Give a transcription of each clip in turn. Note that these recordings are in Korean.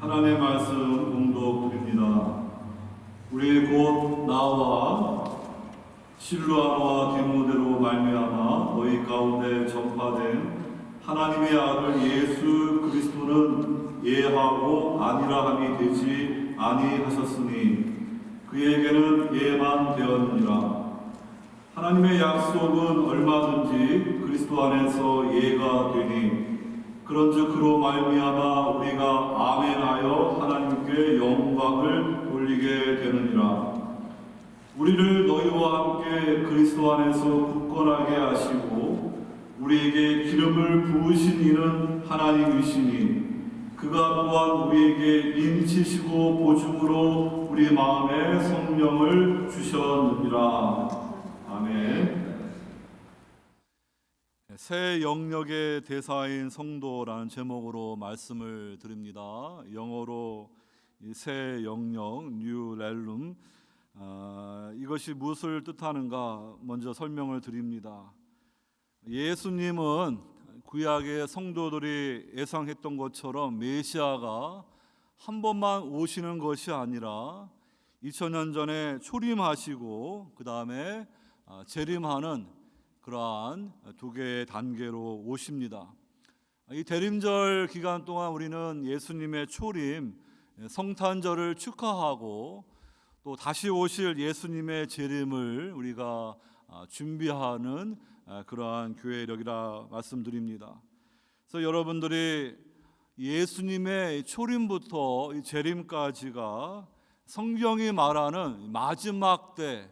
하나님의 말씀 봉독드립니다. 우리 곧 나와 실로아와 디모데로 말미암아 너희 가운데 전파된 하나님의 아들 예수 그리스도는 예하고 아니라 함이 되지 아니하셨으니 그에게는 예만 되었느니라. 하나님의 약속은 얼마든지 그리스도 안에서 예가 되니 그런즉 그로 말미암아 우리가 아멘하여 하나님께 영광을 돌리게 되느니라. 우리를 너희와 함께 그리스도 안에서 굳건하게 하시고 우리에게 기름을 부으신 이는 하나님이시니 그가 또한 우리에게 인치시고 보증으로 우리 마음에 성령을 주셨느니라. 아멘. 새 영역의 대사인 성도라는 제목으로 말씀을 드립니다. 영어로 새 영역, 뉴 렐룸, 이것이 무엇을 뜻하는가 먼저 설명을 드립니다. 예수님은 구약의 성도들이 예상했던 것처럼 메시아가 한 번만 오시는 것이 아니라 2000년 전에 초림하시고 그 다음에 재림하는 그러한 두 개의 단계로 오십니다. 이 대림절 기간 동안 우리는 예수님의 초림, 성탄절을 축하하고 또 다시 오실 예수님의 재림을 우리가 준비하는 그러한 교회력이라 말씀드립니다. 그래서 여러분들이 예수님의 초림부터 이 재림까지가 성경이 말하는 마지막 때,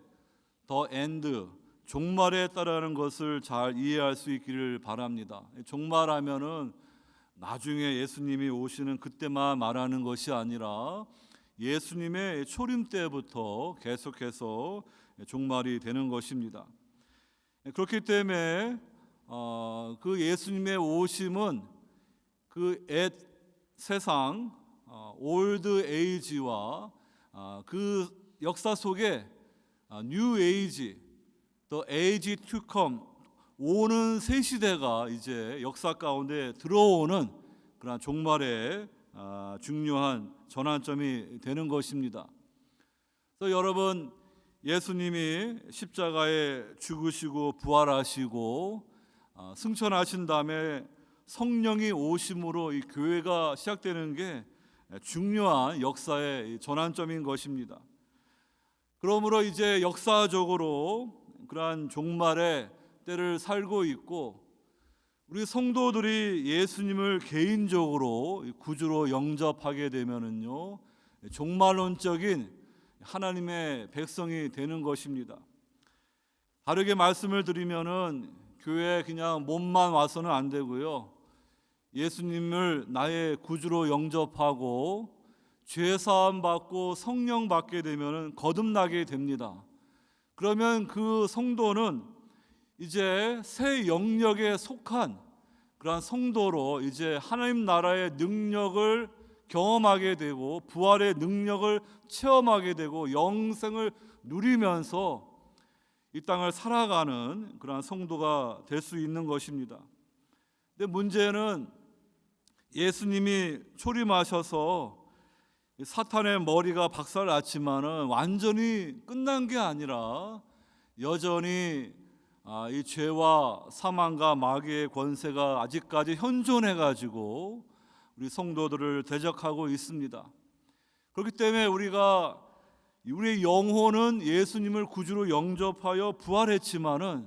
더 엔드, 종말에 따르는 것을 잘 이해할 수 있기를 바랍니다. 종말하면은 나중에 예수님이 오시는 그때만 말하는 것이 아니라 예수님의 초림 때부터 계속해서 종말이 되는 것입니다. 그렇기 때문에 그 예수님의 오심은 그 옛 세상 올드 에이지와 그 역사 속에 뉴 에이지, The age to come, 오는 새 시대가 이제 역사 가운데 들어오는 그런 종말의 중요한 전환점이 되는 것입니다. 그래서 여러분, 예수님이 십자가에 죽으시고 부활하시고 승천하신 다음에 성령이 오심으로 이 교회가 시작되는 게 중요한 역사의 전환점인 것입니다. 그러므로 이제 역사적으로 그러한 종말의 때를 살고 있고 우리 성도들이 예수님을 개인적으로 구주로 영접하게 되면은요 종말론적인 하나님의 백성이 되는 것입니다. 다르게 말씀을 드리면은 교회에 그냥 몸만 와서는 안 되고요. 예수님을 나의 구주로 영접하고 죄 사함 받고 성령 받게 되면은 거듭나게 됩니다. 그러면 그 성도는 이제 새 영역에 속한 그러한 성도로 이제 하나님 나라의 능력을 경험하게 되고 부활의 능력을 체험하게 되고 영생을 누리면서 이 땅을 살아가는 그러한 성도가 될 수 있는 것입니다. 근데 문제는 예수님이 초림하셔서 사탄의 머리가 박살났지만은 완전히 끝난 게 아니라 여전히 이 죄와 사망과 마귀의 권세가 아직까지 현존해 가지고 우리 성도들을 대적하고 있습니다. 그렇기 때문에 우리의 영혼은 예수님을 구주로 영접하여 부활했지만은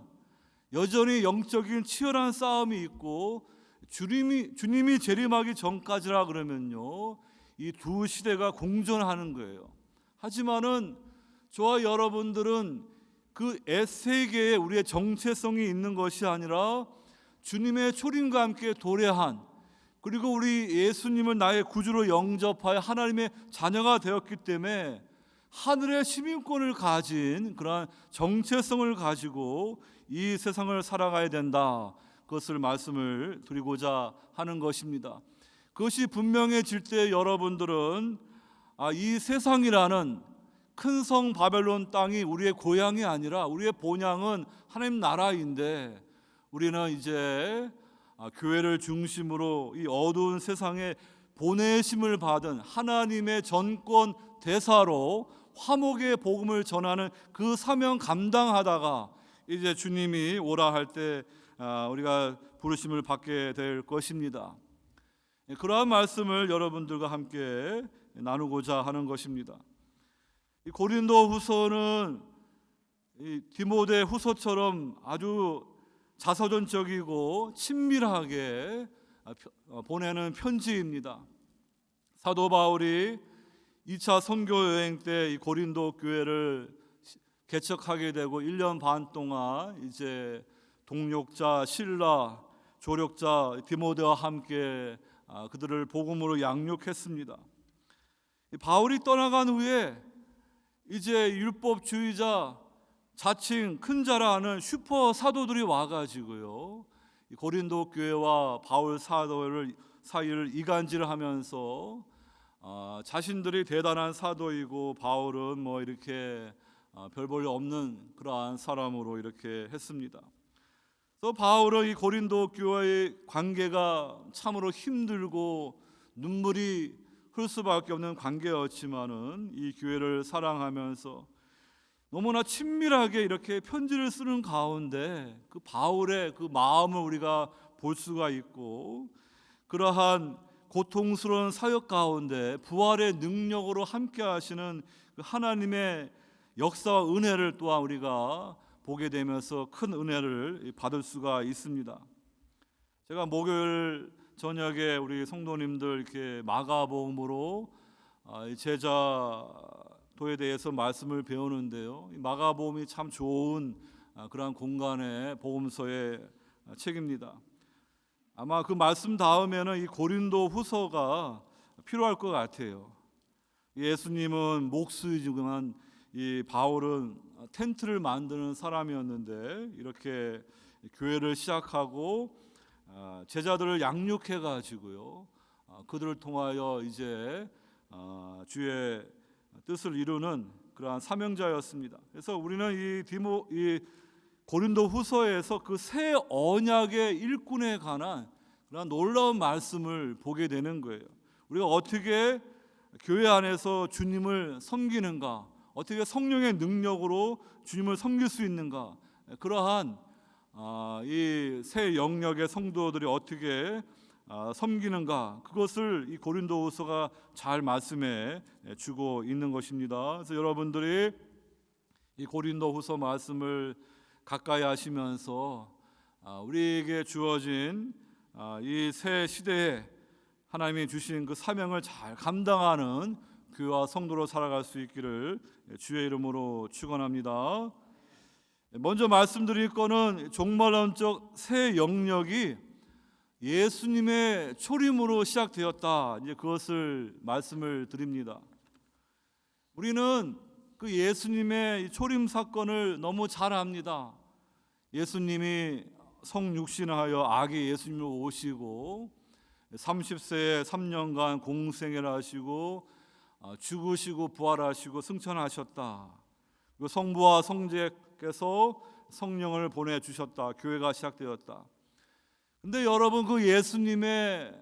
여전히 영적인 치열한 싸움이 있고 주님이 재림하기 전까지라 그러면요 이 두 시대가 공존하는 거예요. 하지만은 저와 여러분들은 그 옛 세계에 우리의 정체성이 있는 것이 아니라 주님의 초림과 함께 도래한 그리고 우리 예수님을 나의 구주로 영접하여 하나님의 자녀가 되었기 때문에 하늘의 시민권을 가진 그러한 정체성을 가지고 이 세상을 살아가야 된다. 그것을 말씀을 드리고자 하는 것입니다. 그것이 분명해질 때 여러분들은 이 세상이라는 큰 성 바벨론 땅이 우리의 고향이 아니라 우리의 본향은 하나님 나라인데 우리는 이제 교회를 중심으로 이 어두운 세상에 보내심을 받은 하나님의 전권 대사로 화목의 복음을 전하는 그 사명 감당하다가 이제 주님이 오라 할 때 우리가 부르심을 받게 될 것입니다. 그러한 말씀을 여러분들과 함께 나누고자 하는 것입니다. 이 고린도 후서는 이 디모데 후서처럼 아주 자서전적이고 친밀하게 보내는 편지입니다. 사도 바울이 2차 선교 여행 때 이 고린도 교회를 개척하게 되고 1년 반 동안 이제 동력자 실라, 조력자 디모데와 함께 그들을 복음으로 양육했습니다. 바울이 떠나간 후에 이제 율법주의자 자칭 큰 자라 하는 슈퍼 사도들이 와가지고요, 고린도 교회와 바울 사도를 사이를 이간질하면서 자신들이 대단한 사도이고 바울은 뭐 이렇게 별 볼 일 없는 그러한 사람으로 이렇게 했습니다. 또 바울은 이 고린도 교회의 관계가 참으로 힘들고 눈물이 흘 수밖에 없는 관계였지만은 이 교회를 사랑하면서 너무나 친밀하게 이렇게 편지를 쓰는 가운데 그 바울의 그 마음을 우리가 볼 수가 있고, 그러한 고통스러운 사역 가운데 부활의 능력으로 함께 하시는 그 하나님의 역사와 은혜를 또한 우리가 보게 되면서 큰 은혜를 받을 수가 있습니다. 제가 목요일 저녁에 우리 성도님들 이렇게 마가복음으로 제자도에 대해서 말씀을 배우는데요, 마가복음이 참 좋은 그러한 공간의 복음서의 책입니다. 아마 그 말씀 다음에는 이 고린도 후서가 필요할 것 같아요. 예수님은 목수이지만 이 바울은 텐트를 만드는 사람이었는데 이렇게 교회를 시작하고 제자들을 양육해 가지고요, 그들을 통하여 이제 주의 뜻을 이루는 그러한 사명자였습니다. 그래서 우리는 이 고린도 후서에서 그 새 언약의 일꾼에 관한 그런 놀라운 말씀을 보게 되는 거예요. 우리가 어떻게 교회 안에서 주님을 섬기는가, 어떻게 성령의 능력으로 주님을 섬길 수 있는가, 그러한 이 새 영역의 성도들이 어떻게 섬기는가, 그것을 이 고린도후서가 잘 말씀해 주고 있는 것입니다. 그래서 여러분들이 이 고린도후서 말씀을 가까이 하시면서 우리에게 주어진 이 새 시대에 하나님이 주신 그 사명을 잘 감당하는 교회와 성도로 살아갈 수 있기를 주의 이름으로 축원합니다. 먼저 말씀드릴 거는 종말론적 새 영역이 예수님의 초림으로 시작되었다, 이제 그것을 말씀을 드립니다. 우리는 그 예수님의 초림 사건을 너무 잘 압니다. 예수님이 성육신하여 아기 예수님을 오시고 30세에 3년간 공생애를 하시고 죽으시고 부활하시고 승천하셨다. 그리고 성부와 성자께서 성령을 보내주셨다. 교회가 시작되었다. 근데 여러분, 그 예수님의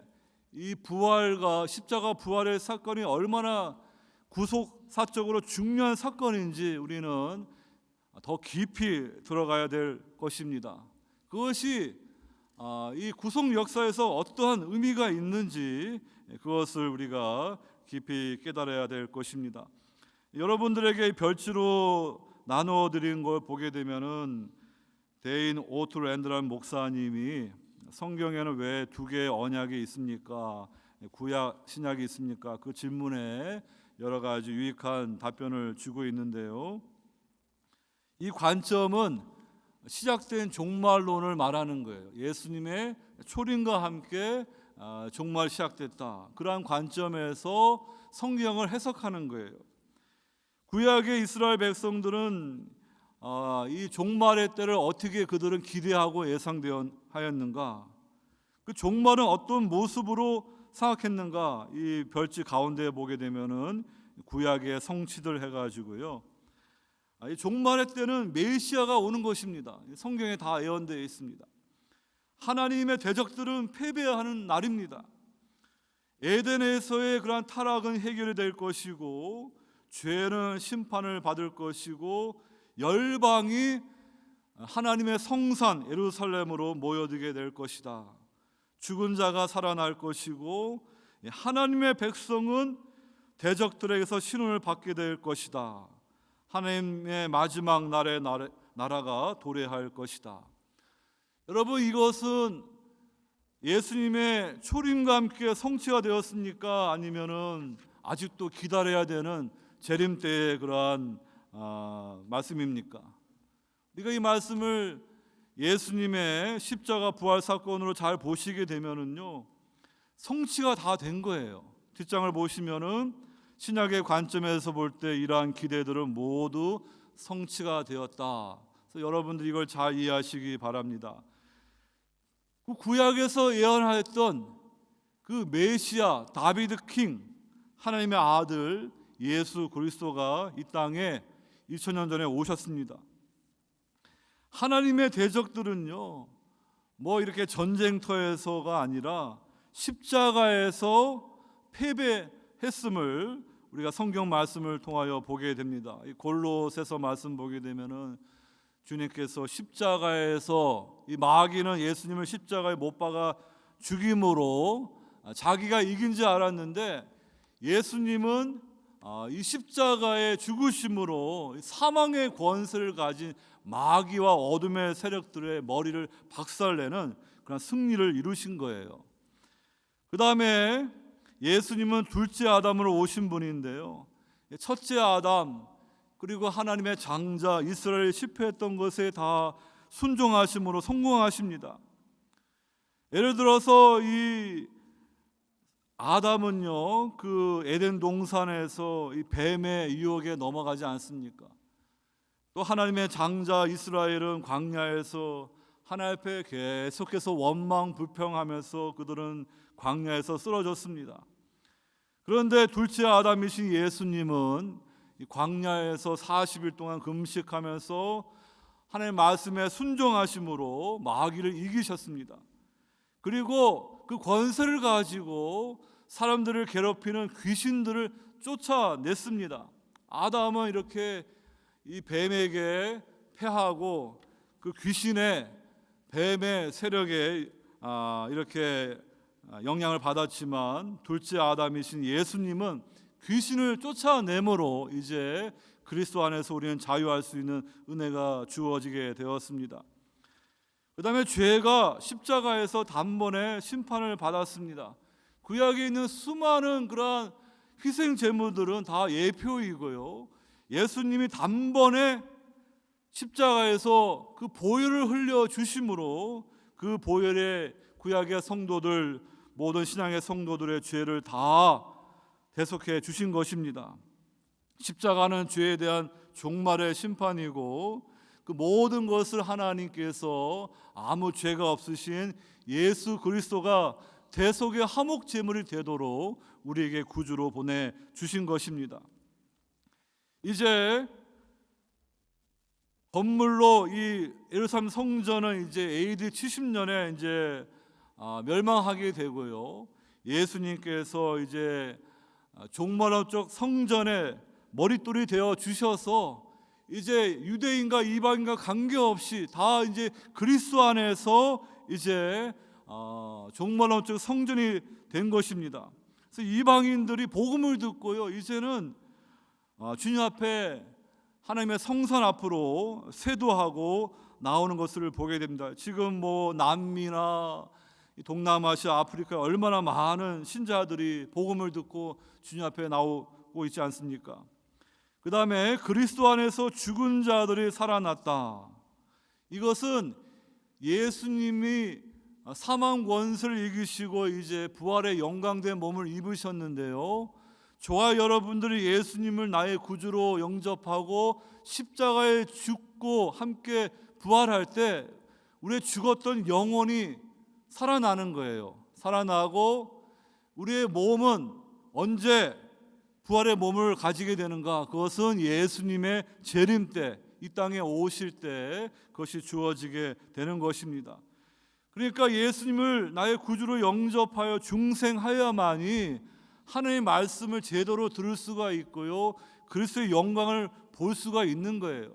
이 부활과 십자가 부활의 사건이 얼마나 구속사적으로 중요한 사건인지 우리는 더 깊이 들어가야 될 것입니다. 그것이 이 구속 역사에서 어떠한 의미가 있는지 그것을 우리가 깊이 깨달아야 될 것입니다. 여러분들에게 별지로 나누어 드린 걸 보게 되면은 데인 오트랜드라는 목사님이 성경에는 왜 두 개의 언약이 있습니까? 구약 신약이 있습니까? 그 질문에 여러 가지 유익한 답변을 주고 있는데요, 이 관점은 시작된 종말론을 말하는 거예요. 예수님의 초림과 함께 종말 시작됐다, 그러한 관점에서 성경을 해석하는 거예요. 구약의 이스라엘 백성들은 이 종말의 때를 어떻게 그들은 기대하고 예상하였는가, 그 종말은 어떤 모습으로 생각했는가, 이 별지 가운데 보게 되면은 구약의 성취들 해가지고요, 이 종말의 때는 메시아가 오는 것입니다. 성경에 다 예언되어 있습니다. 하나님의 대적들은 패배하는 날입니다. 에덴에서의 그러한 타락은 해결이 될 것이고 죄는 심판을 받을 것이고 열방이 하나님의 성산 예루살렘으로 모여들게 될 것이다. 죽은 자가 살아날 것이고 하나님의 백성은 대적들에게서 신원을 받게 될 것이다. 하나님의 마지막 날의 나라가 도래할 것이다. 여러분, 이것은 예수님의 초림과 함께 성취가 되었습니까? 아니면은 아직도 기다려야 되는 재림 때의 그러한 말씀입니까? 우리가 이 말씀을 예수님의 십자가 부활 사건으로 잘 보시게 되면은요, 성취가 다 된 거예요. 뒷장을 보시면은 신약의 관점에서 볼 때 이러한 기대들은 모두 성취가 되었다. 그래서 여러분들이 이걸 잘 이해하시기 바랍니다. 그 구약에서 예언하였던 그 메시아 다비드 킹, 하나님의 아들 예수 그리스도가 이 땅에 2000년 전에 오셨습니다. 하나님의 대적들은요, 뭐 이렇게 전쟁터에서가 아니라 십자가에서 패배했음을 우리가 성경 말씀을 통하여 보게 됩니다. 이 골로새서 말씀 보게 되면은 주님께서 십자가에서 이 마귀는 예수님을 십자가에 못 박아 죽임으로 자기가 이긴 줄 알았는데 예수님은 이 십자가의 죽으심으로 사망의 권세를 가진 마귀와 어둠의 세력들의 머리를 박살내는 그런 승리를 이루신 거예요. 그 다음에 예수님은 둘째 아담으로 오신 분인데요, 첫째 아담 그리고 하나님의 장자 이스라엘이 실패했던 것에 다 순종하심으로 성공하십니다. 예를 들어서 이 아담은요, 그 에덴 동산에서 이 뱀의 유혹에 넘어가지 않습니까? 또 하나님의 장자 이스라엘은 광야에서 하나님 앞에 계속해서 원망 불평하면서 그들은 광야에서 쓰러졌습니다. 그런데 둘째 아담이신 예수님은 광야에서 40일 동안 금식하면서 하나님의 말씀에 순종하심으로 마귀를 이기셨습니다. 그리고 그 권세를 가지고 사람들을 괴롭히는 귀신들을 쫓아냈습니다. 아담은 이렇게 이 뱀에게 패하고 그 귀신의 뱀의 세력에 이렇게 영향을 받았지만 둘째 아담이신 예수님은 귀신을 쫓아내므로 이제 그리스도 안에서 우리는 자유할 수 있는 은혜가 주어지게 되었습니다. 그 다음에 죄가 십자가에서 단번에 심판을 받았습니다. 구약에 있는 수많은 그러한 희생 제물들은 다 예표이고요, 예수님이 단번에 십자가에서 그 보혈을 흘려 주심으로 그 보혈에 구약의 성도들, 모든 신앙의 성도들의 죄를 다 대속해 주신 것입니다. 십자가는 죄에 대한 종말의 심판이고 그 모든 것을 하나님께서 아무 죄가 없으신 예수 그리스도가 대속의 화목 제물이 되도록 우리에게 구주로 보내 주신 것입니다. 이제 건물로 이 예루살렘 성전은 이제 AD 70년에 이제 멸망하게 되고요, 예수님께서 이제 종말론적 성전의 머릿돌이 되어 주셔서 이제 유대인과 이방인과 관계없이 다 이제 그리스도 안에서 이제 종말론적 성전이 된 것입니다. 그래서 이방인들이 복음을 듣고요, 이제는 주님 앞에 하나님의 성산 앞으로 세도하고 나오는 것을 보게 됩니다. 지금 뭐 남미나 동남아시아, 아프리카 얼마나 많은 신자들이 복음을 듣고 주님 앞에 나오고 있지 않습니까? 그 다음에 그리스도 안에서 죽은 자들이 살아났다. 이것은 예수님이 사망 권세를 이기시고 이제 부활의 영광된 몸을 입으셨는데요, 저와 여러분들이 예수님을 나의 구주로 영접하고 십자가에 죽고 함께 부활할 때 우리의 죽었던 영혼이 살아나는 거예요. 살아나고 우리의 몸은 언제 부활의 몸을 가지게 되는가? 그것은 예수님의 재림 때, 이 땅에 오실 때 그것이 주어지게 되는 것입니다. 그러니까 예수님을 나의 구주로 영접하여 중생하여야만이 하나님의 말씀을 제대로 들을 수가 있고요, 그리스도의 영광을 볼 수가 있는 거예요.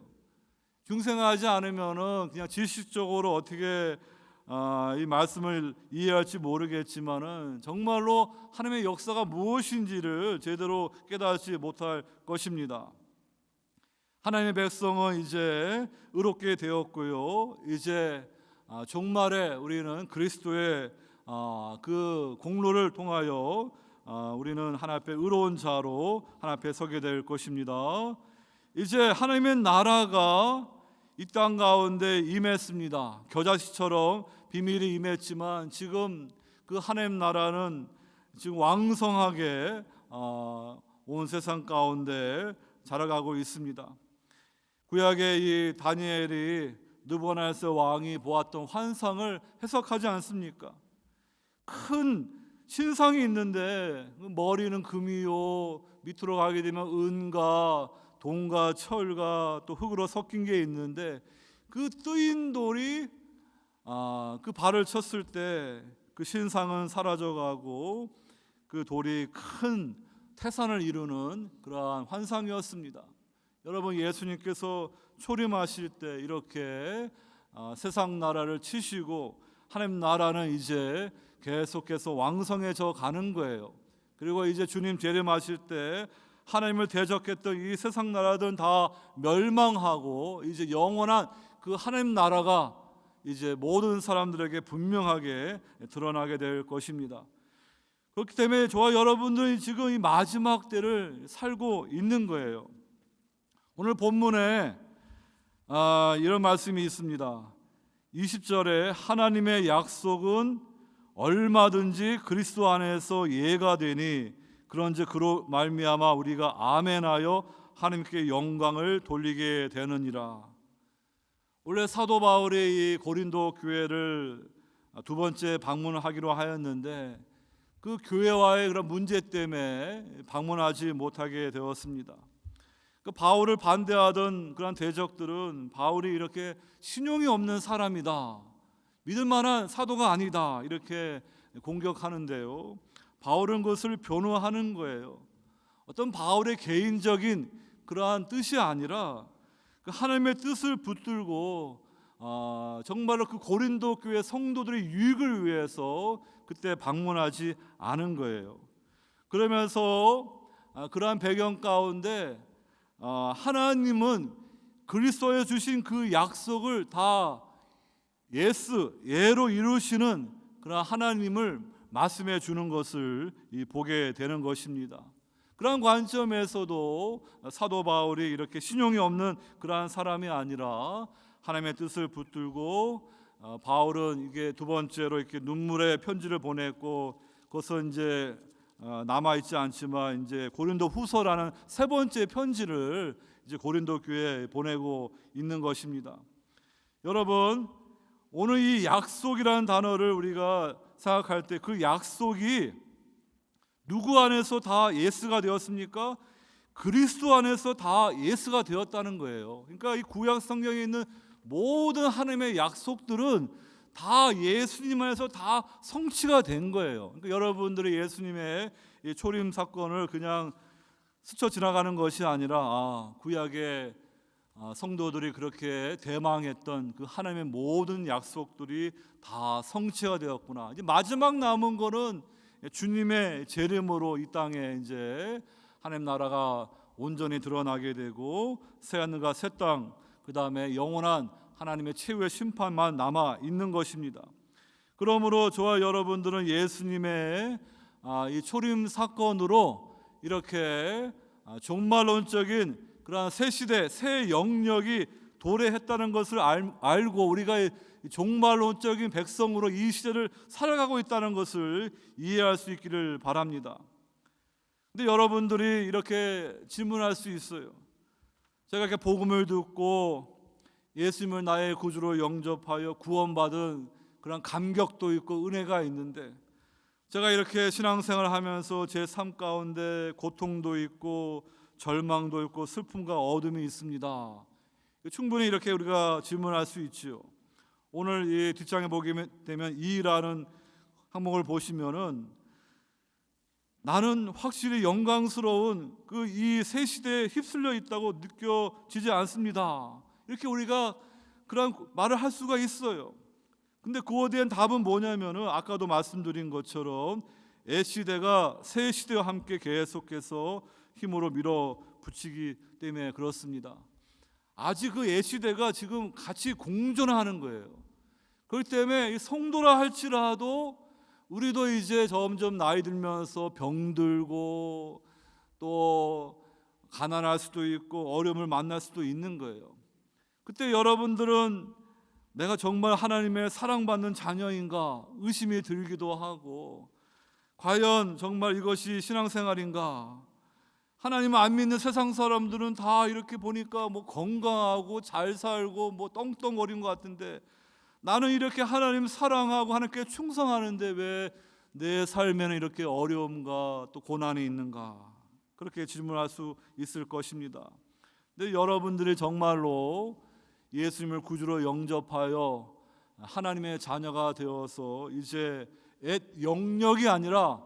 중생하지 않으면은 그냥 지식적으로 어떻게 이 말씀을 이해할지 모르겠지만은 정말로 하나님의 역사가 무엇인지를 제대로 깨닫지 못할 것입니다. 하나님의 백성은 이제 의롭게 되었고요, 이제 종말에 우리는 그리스도의 그 공로를 통하여 우리는 하나님 앞에 의로운 자로 하나님 앞에 서게 될 것입니다. 이제 하나님의 나라가 이 땅 가운데 임했습니다. 겨자씨처럼 비밀이 임했지만 지금 그 하나님 나라는 지금 왕성하게 온 세상 가운데 자라가고 있습니다. 구약의 이 다니엘이 느부갓네살 왕이 보았던 환상을 해석하지 않습니까? 큰 신상이 있는데 머리는 금이요, 밑으로 가게 되면 은과 동과 철과 또 흙으로 섞인 게 있는데, 그 뜨인 돌이 그 발을 쳤을 때 그 신상은 사라져가고 그 돌이 큰 태산을 이루는 그러한 환상이었습니다. 여러분, 예수님께서 초림하실 때 이렇게 세상 나라를 치시고 하나님 나라는 이제 계속해서 왕성해져 가는 거예요. 그리고 이제 주님 재림하실 때 하나님을 대적했던 이 세상 나라들은 다 멸망하고 이제 영원한 그 하나님 나라가 이제 모든 사람들에게 분명하게 드러나게 될 것입니다. 그렇기 때문에 저와 여러분들이 지금 이 마지막 때를 살고 있는 거예요. 오늘 본문에 이런 말씀이 있습니다. 20절에 하나님의 약속은 얼마든지 그리스도 안에서 예가 되니 그런즉 그로 말미암아 우리가 아멘하여 하나님께 영광을 돌리게 되느니라. 원래 사도 바울이 이 고린도 교회를 두 번째 방문하기로 하였는데 그 교회와의 그런 문제 때문에 방문하지 못하게 되었습니다. 그 바울을 반대하던 그런 대적들은 바울이 이렇게 신용이 없는 사람이다, 믿을 만한 사도가 아니다, 이렇게 공격하는데요, 바울은 그것을 변호하는 거예요. 어떤 바울의 개인적인 그러한 뜻이 아니라 그 하나님의 뜻을 붙들고 정말로 그 고린도 교회 성도들의 유익을 위해서 그때 방문하지 않은 거예요. 그러면서 그러한 배경 가운데 하나님은 그리스도에 주신 그 약속을 다 예로 이루시는 그런 하나님을 말씀해 주는 것을 보게 되는 것입니다. 그런 관점에서도 사도 바울이 이렇게 신용이 없는 그러한 사람이 아니라 하나님의 뜻을 붙들고 바울은 이게 두 번째로 이렇게 눈물의 편지를 보냈고, 그것은 이제 남아 있지 않지만 이제 고린도 후서라는 세 번째 편지를 이제 고린도 교회에 보내고 있는 것입니다. 여러분, 오늘 이 약속이라는 단어를 우리가 생각할 때 그 약속이 누구 안에서 다 예스가 되었습니까? 그리스도 안에서 다 예스가 되었다는 거예요. 그러니까 이 구약 성경에 있는 모든 하나님의 약속들은 다 예수님 안에서 다 성취가 된 거예요. 그러니까 여러분들이 예수님의 이 초림 사건을 그냥 스쳐 지나가는 것이 아니라 구약의 성도들이 그렇게 대망했던 그 하나님의 모든 약속들이 다 성취가 되었구나. 이제 마지막 남은 거는 주님의 재림으로 이 땅에 이제 하나님 나라가 온전히 드러나게 되고 새 하늘과 새 땅, 그 다음에 영원한 하나님의 최후의 심판만 남아 있는 것입니다. 그러므로 저와 여러분들은 예수님의 이 초림 사건으로 이렇게 종말론적인 그러한 새 시대, 새 영역이 도래했다는 것을 알고 우리가 종말론적인 백성으로 이 시대를 살아가고 있다는 것을 이해할 수 있기를 바랍니다. 근데 여러분들이 이렇게 질문할 수 있어요. 제가 이렇게 복음을 듣고 예수님을 나의 구주로 영접하여 구원받은 그런 감격도 있고 은혜가 있는데, 제가 이렇게 신앙생활을 하면서 제 삶 가운데 고통도 있고 절망도 있고 슬픔과 어둠이 있습니다. 충분히 이렇게 우리가 질문할 수 있지요. 오늘 이 뒷장에 보게 되면 이라는 항목을 보시면은 나는 확실히 영광스러운 그 이 새 시대에 휩쓸려 있다고 느껴지지 않습니다. 이렇게 우리가 그런 말을 할 수가 있어요. 근데 그에 대한 답은 뭐냐면은 아까도 말씀드린 것처럼 옛 시대가 새 시대와 함께 계속해서 힘으로 밀어붙이기 때문에 그렇습니다. 아직 그 옛 시대가 지금 같이 공존하는 거예요. 그렇기 때문에 이 성도라 할지라도 우리도 이제 점점 나이 들면서 병들고 또 가난할 수도 있고 어려움을 만날 수도 있는 거예요. 그때 여러분들은 내가 정말 하나님의 사랑받는 자녀인가 의심이 들기도 하고, 과연 정말 이것이 신앙생활인가? 하나님을 안 믿는 세상 사람들은 다 이렇게 보니까 뭐 건강하고 잘 살고 뭐 떵떵거린 것 같은데, 나는 이렇게 하나님 사랑하고 하나님께 충성하는데 왜 내 삶에는 이렇게 어려움과 또 고난이 있는가? 그렇게 질문할 수 있을 것입니다. 근데 여러분들이 정말로 예수님을 구주로 영접하여 하나님의 자녀가 되어서 이제 옛 영역이 아니라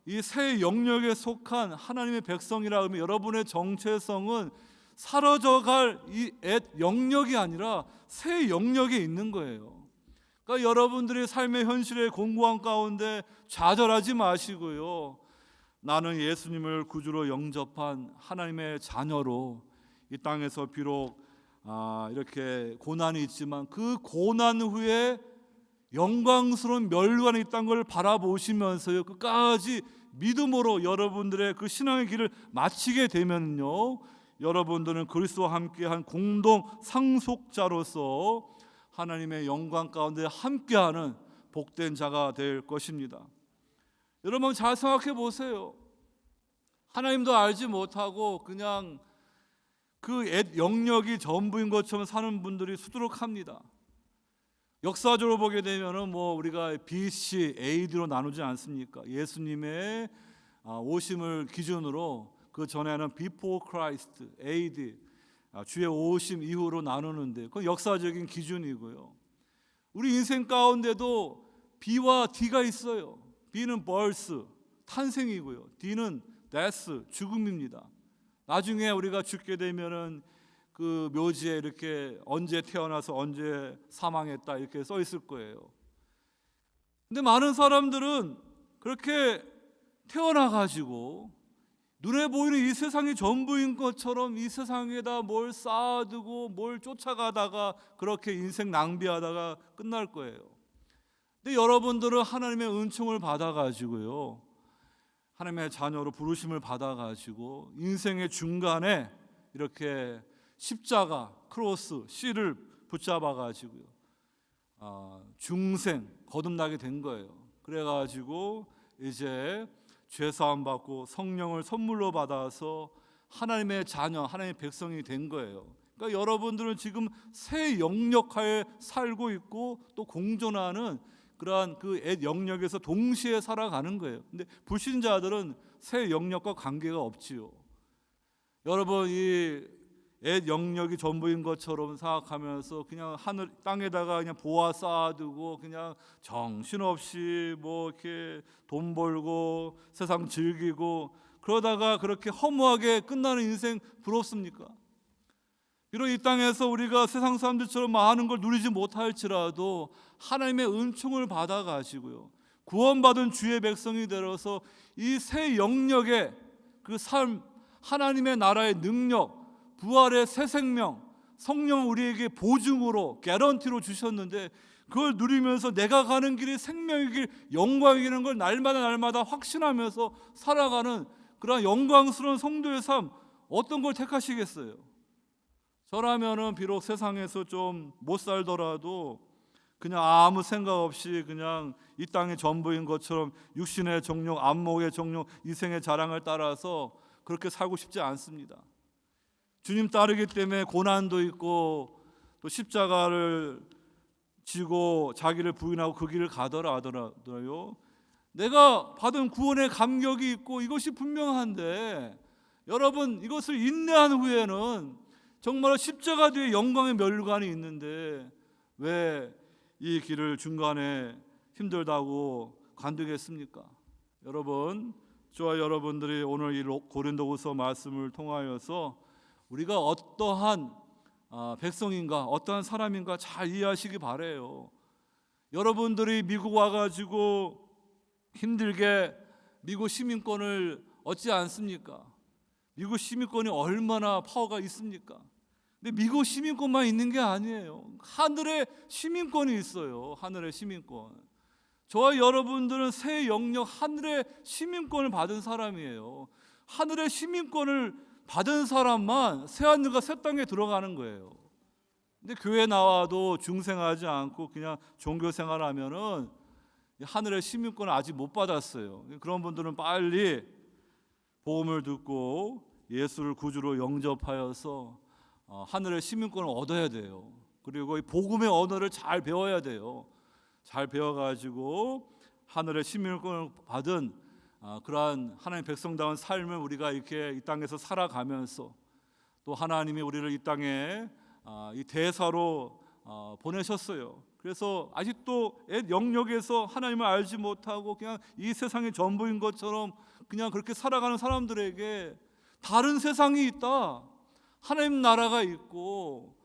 이 새 영역에 속한 하나님의 백성이라 하면 여러분의 정체성은 사라져갈 이 옛 영역이 아니라 새 영역에 있는 거예요. 그러니까 여러분들이 삶의 현실의 공고한 가운데 좌절하지 마시고요, 나는 예수님을 구주로 영접한 하나님의 자녀로 이 땅에서 비록 이렇게 고난이 있지만 그 고난 후에 영광스러운 멸관이 있다는 걸 바라보시면서요, 끝까지 믿음으로 여러분들의 그 신앙의 길을 마치게 되면요, 여러분들은 그리스도와 함께한 공동 상속자로서 하나님의 영광 가운데 함께하는 복된 자가 될 것입니다. 여러분 잘 생각해 보세요. 하나님도 알지 못하고 그냥 그 옛 영역이 전부인 것처럼 사는 분들이 수두룩합니다. 역사적으로 보게 되면은 뭐 우리가 BC, AD로 나누지 않습니까? 예수님의 오심을 기준으로 그 전에는 Before Christ, AD, 주의 오심 이후로 나누는데 그건 역사적인 기준이고요. 우리 인생 가운데도 B와 D가 있어요. B는 birth, 탄생이고요. D는 death, 죽음입니다. 나중에 우리가 죽게 되면은 그 묘지에 이렇게 언제 태어나서 언제 사망했다 이렇게 써 있을 거예요. 근데 많은 사람들은 그렇게 태어나 가지고 눈에 보이는 이 세상이 전부인 것처럼 이 세상에다 뭘 쌓아두고 뭘 쫓아가다가 그렇게 인생 낭비하다가 끝날 거예요. 근데 여러분들은 하나님의 은총을 받아가지고요, 하나님의 자녀로 부르심을 받아가지고 인생의 중간에 이렇게 십자가, 크로스, 씨를 붙잡아가지고요, 중생 거듭나게 된 거예요. 그래가지고 이제 죄사함 받고 성령을 선물로 받아서 하나님의 자녀, 하나님의 백성이 된 거예요. 그러니까 여러분들은 지금 새 영역하에 살고 있고 또 공존하는 그러한 그 옛 영역에서 동시에 살아가는 거예요. 근데 불신자들은 새 영역과 관계가 없지요. 여러분 이 옛 영역이 전부인 것처럼 생각하면서 그냥 하늘 땅에다가 그냥 보아 쌓아두고 그냥 정신없이 뭐 이렇게 돈 벌고 세상 즐기고 그러다가 그렇게 허무하게 끝나는 인생 부럽습니까? 비록 이 땅에서 우리가 세상 사람들처럼 많은 걸 누리지 못할지라도 하나님의 은총을 받아가지고요, 구원받은 주의 백성이 되어서 이 새 영역의 그 삶, 하나님의 나라의 능력, 부활의 새 생명, 성령 우리에게 보증으로 개런티로 주셨는데 그걸 누리면서 내가 가는 길이 생명의 길, 영광이라는 걸 날마다 확신하면서 살아가는 그런 영광스러운 성도의 삶, 어떤 걸 택하시겠어요? 저라면은 비록 세상에서 좀 못 살더라도 그냥 아무 생각 없이 그냥 이 땅의 전부인 것처럼 육신의 정욕, 안목의 정욕, 이생의 자랑을 따라서 그렇게 살고 싶지 않습니다. 주님 따르기 때문에 고난도 있고 또 십자가를 지고 자기를 부인하고 그 길을 가더라도요, 내가 받은 구원의 감격이 있고 이것이 분명한데, 여러분 이것을 인내한 후에는 정말 십자가 뒤에 영광의 멸관이 있는데 왜 이 길을 중간에 힘들다고 관두겠습니까? 여러분, 저와 여러분들이 오늘 이 고린도후서 말씀을 통하여서 우리가 어떠한 백성인가, 어떠한 사람인가 잘 이해하시기 바래요. 여러분들이 미국 와가지고 힘들게 미국 시민권을 얻지 않습니까? 미국 시민권이 얼마나 파워가 있습니까? 근데 미국 시민권만 있는 게 아니에요. 하늘의 시민권이 있어요. 하늘의 시민권. 저와 여러분들은 새 영역 하늘의 시민권을 받은 사람이에요. 하늘의 시민권을 받은 사람만 새하늘과 새 땅에 들어가는 거예요. 근데 교회 나와도 중생하지 않고 그냥 종교 생활하면은 하늘의 시민권을 아직 못 받았어요. 그런 분들은 빨리 복음을 듣고 예수를 구주로 영접하여서 하늘의 시민권을 얻어야 돼요. 그리고 이 복음의 언어를 잘 배워야 돼요. 잘 배워가지고 하늘의 시민권을 받은 그러한 하나님 백성다운 삶을 우리가 이렇게 이 땅에서 살아가면서 또 하나님이 우리를 이 땅에 이 대사로 보내셨어요. 그래서 아직도 옛 영역에서 하나님을 알지 못하고 그냥 이 세상의 전부인 것처럼 그냥 그렇게 살아가는 사람들에게 다른 세상이 있다, 하나님 나라가 있고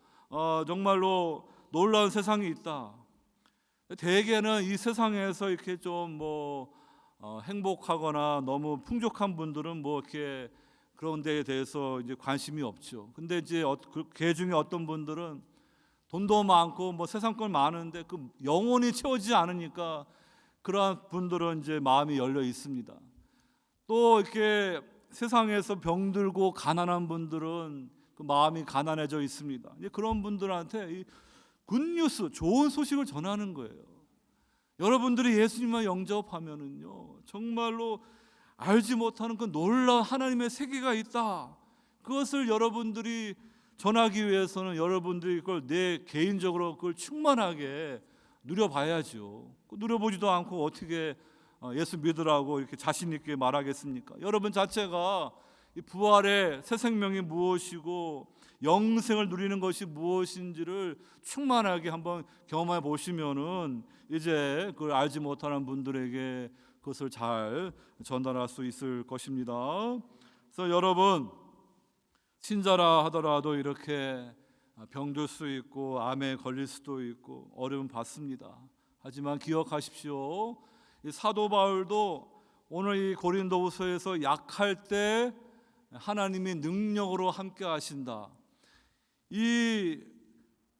정말로 놀라운 세상이 있다. 대개는 이 세상에서 이렇게 좀 행복하거나 너무 풍족한 분들은 이렇게 그런 데에 대해서 이제 관심이 없죠. 근데 이제 그 중에 어떤 분들은 돈도 많고 세상권 많은데 그 영혼이 채워지지 않으니까 그러한 분들은 이제 마음이 열려 있습니다. 또 이렇게 세상에서 병들고 가난한 분들은 그 마음이 가난해져 있습니다. 이제 그런 분들한테 이 굿뉴스, 좋은 소식을 전하는 거예요. 여러분들이 예수님만 영접하면은요, 정말로 알지 못하는 그 놀라운 하나님의 세계가 있다. 그것을 여러분들이 전하기 위해서는 여러분들이 그걸 내 개인적으로 그걸 충만하게 누려봐야죠. 누려보지도 않고 어떻게 예수 믿으라고 이렇게 자신 있게 말하겠습니까? 여러분 자체가 이 부활의 새 생명이 무엇이고 영생을 누리는 것이 무엇인지를 충만하게 한번 경험해 보시면은 이제 그걸 알지 못하는 분들에게 그것을 잘 전달할 수 있을 것입니다. 그래서 여러분, 신자라 하더라도 이렇게 병들 수 있고 암에 걸릴 수도 있고 어려움 받습니다. 하지만 기억하십시오. 이 사도 바울도 오늘 이 고린도후서에서 약할 때 하나님이 능력으로 함께 하신다. 이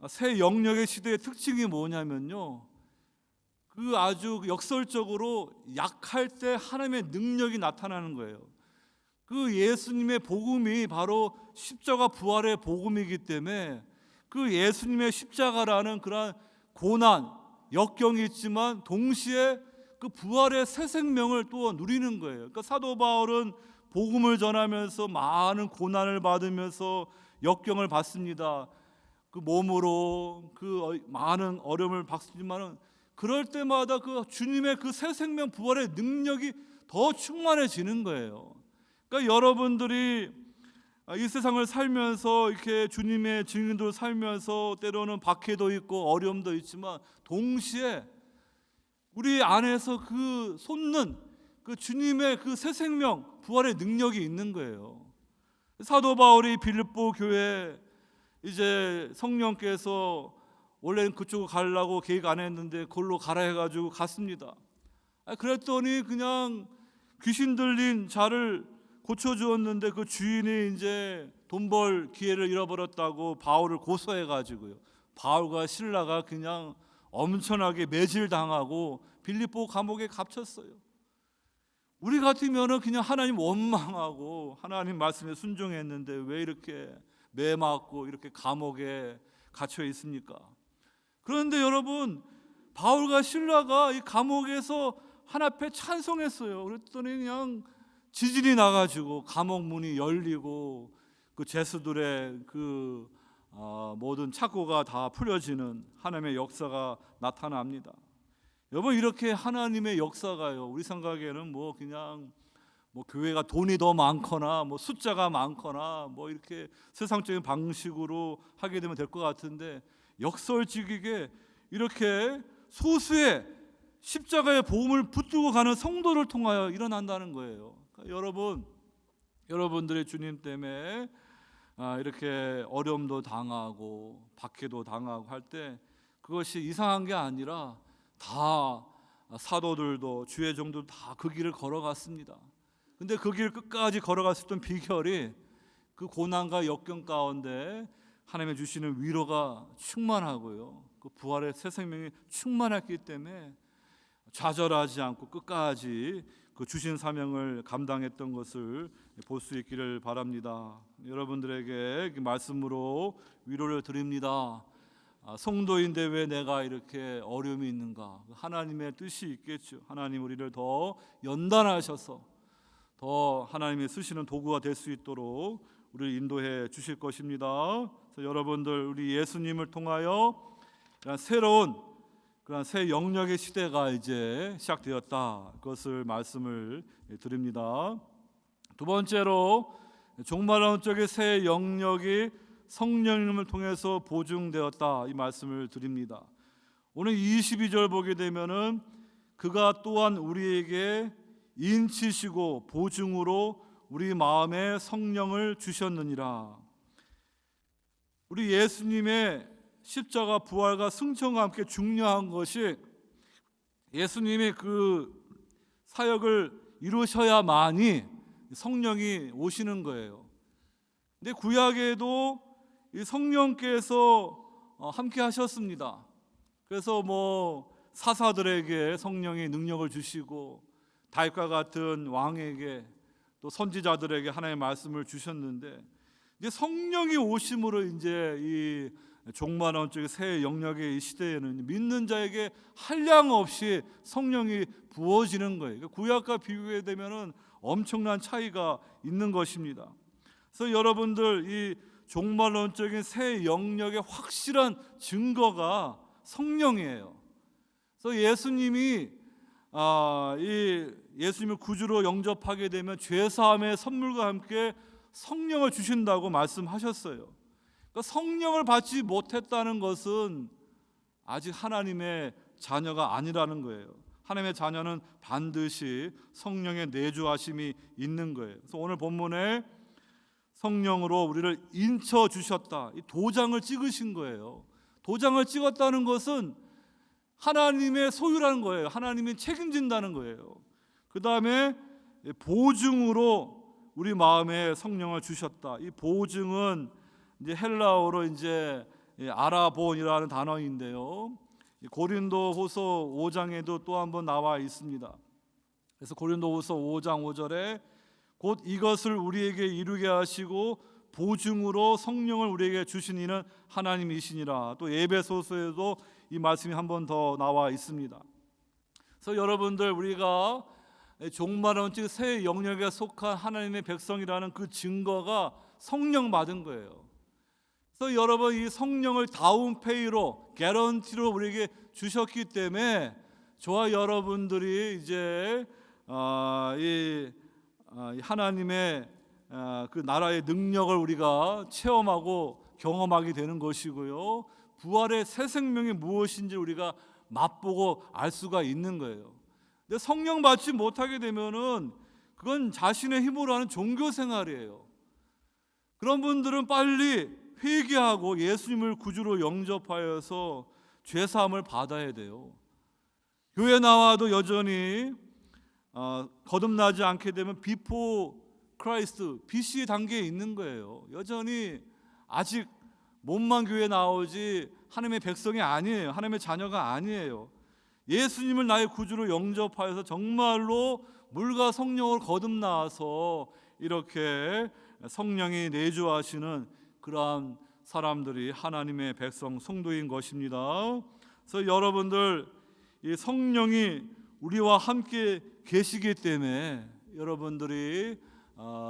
새 영역의 시대의 특징이 뭐냐면요, 그 아주 역설적으로 약할 때 하나님의 능력이 나타나는 거예요. 그 예수님의 복음이 바로 십자가 부활의 복음이기 때문에 그 예수님의 십자가라는 그런 고난, 역경이 있지만 동시에 그 부활의 새 생명을 또 누리는 거예요. 그러니까 사도 바울은 복음을 전하면서 많은 고난을 받으면서 역경을 받습니다. 그 몸으로 그 많은 어려움을 받지만은 그럴 때마다 그 주님의 그 새 생명 부활의 능력이 더 충만해지는 거예요. 그러니까 여러분들이 이 세상을 살면서 이렇게 주님의 증인으로 살면서 때로는 박해도 있고 어려움도 있지만 동시에 우리 안에서 그 솟는 그 주님의 그 새 생명 부활의 능력이 있는 거예요. 사도 바울이 빌립보 교회 이제 성령께서 원래는 그쪽으로 가려고 계획 안 했는데 그걸로 가라 해가지고 갔습니다. 그랬더니 그냥 귀신 들린 자를 고쳐주었는데 그 주인이 이제 돈 벌 기회를 잃어버렸다고 바울을 고소해가지고요, 바울과 실라가 그냥 엄청나게 매질당하고 빌립보 감옥에 갇혔어요. 우리 같으면은 그냥 하나님 원망하고 하나님 말씀에 순종했는데 왜 이렇게 매맞고 이렇게 감옥에 갇혀 있습니까? 그런데 여러분, 바울과 실라가 이 감옥에서 하나님 앞에 찬송했어요. 그랬더니 그냥 지진이 나가지고 감옥 문이 열리고 그 죄수들의 그 모든 착고가 다 풀려지는 하나님의 역사가 나타납니다. 여러분, 이렇게 하나님의 역사가요, 우리 생각에는 그냥 교회가 돈이 더 많거나 숫자가 많거나 이렇게 세상적인 방식으로 하게 되면 될 것 같은데 역설적이게 이렇게 소수의 십자가의 복음을 붙들고 가는 성도를 통하여 일어난다는 거예요. 그러니까 여러분들의 주님 때문에 이렇게 어려움도 당하고 박해도 당하고 할 때 그것이 이상한 게 아니라 다 사도들도 주의 종들도 다 그 길을 걸어갔습니다. 근데 그 길 끝까지 걸어갔었던 비결이 그 고난과 역경 가운데 하나님의 주시는 위로가 충만하고요, 그 부활의 새 생명이 충만했기 때문에 좌절하지 않고 끝까지 그 주신 사명을 감당했던 것을 볼 수 있기를 바랍니다. 여러분들에게 말씀으로 위로를 드립니다. 성도인데 왜 내가 이렇게 어려움이 있는가? 하나님의 뜻이 있겠죠. 하나님 우리를 더 연단하셔서 더 하나님이 쓰시는 도구가 될 수 있도록 우리를 인도해 주실 것입니다. 그래서 여러분들, 우리 예수님을 통하여 새로운 그런 새 영역의 시대가 이제 시작되었다, 그것을 말씀을 드립니다. 두 번째로 종말론적인 새 영역이 성령님을 통해서 보증되었다, 이 말씀을 드립니다. 오늘 22절 보게 되면은 그가 또한 우리에게 인치시고 보증으로 우리 마음에 성령을 주셨느니라. 우리 예수님의 십자가 부활과 승천과 함께 중요한 것이 예수님이 그 사역을 이루셔야만이 성령이 오시는 거예요. 근데 구약에도 이 성령께서 함께 하셨습니다. 그래서 사사들에게 성령의 능력을 주시고 다윗과 같은 왕에게 또 선지자들에게 하나님의 말씀을 주셨는데, 이제 성령이 오심으로 이제 이 종말론적인 새 영역의 이 시대에는 믿는 자에게 한량 없이 성령이 부어지는 거예요. 그러니까 구약과 비교해 되면은 엄청난 차이가 있는 것입니다. 그래서 여러분들, 이 종말론적인 새 영역의 확실한 증거가 성령이에요. 그래서 예수님을 구주로 영접하게 되면 죄사함의 선물과 함께 성령을 주신다고 말씀하셨어요. 그러니까 성령을 받지 못했다는 것은 아직 하나님의 자녀가 아니라는 거예요. 하나님의 자녀는 반드시 성령의 내주하심이 있는 거예요. 그래서 오늘 본문에 성령으로 우리를 인쳐 주셨다, 이 도장을 찍으신 거예요. 도장을 찍었다는 것은 하나님의 소유라는 거예요. 하나님이 책임진다는 거예요. 그 다음에 보증으로 우리 마음에 성령을 주셨다. 이 보증은 이제 헬라어로 이제 아라본이라는 단어인데요, 고린도후서 5장에도 또 한 번 나와 있습니다. 그래서 고린도후서 5장 5절에 곧 이것을 우리에게 이루게 하시고 보증으로 성령을 우리에게 주신 이는 하나님이시니라. 또 에베소서에도 이 말씀이 한 번 더 나와 있습니다. 그래서 여러분들, 우리가 종말론적 새 영역에 속한 하나님의 백성이라는 그 증거가 성령 받은 거예요. 그래서 여러분, 이 성령을 다운페이로, 개런티로 우리에게 주셨기 때문에 저와 여러분들이 이제 하나님의 그 나라의 능력을 우리가 체험하고 경험하게 되는 것이고요, 부활의 새 생명이 무엇인지 우리가 맛보고 알 수가 있는 거예요. 근데 성령 받지 못하게 되면은 그건 자신의 힘으로 하는 종교 생활이에요. 그런 분들은 빨리 회개하고 예수님을 구주로 영접하여서 죄 사함을 받아야 돼요. 교회 나와도 여전히 거듭나지 않게 되면 비포 크라이스트, BC 단계에 있는 거예요. 여전히 아직 몸만 교회 나오지 하나님의 백성이 아니에요. 하나님의 자녀가 아니에요. 예수님을 나의 구주로 영접하여서 정말로 물과 성령을 거듭나서 이렇게 성령이 내주하시는 그러한 사람들이 하나님의 백성, 성도인 것입니다. 그래서 여러분들, 이 성령이 우리와 함께 계시기 때문에 여러분들이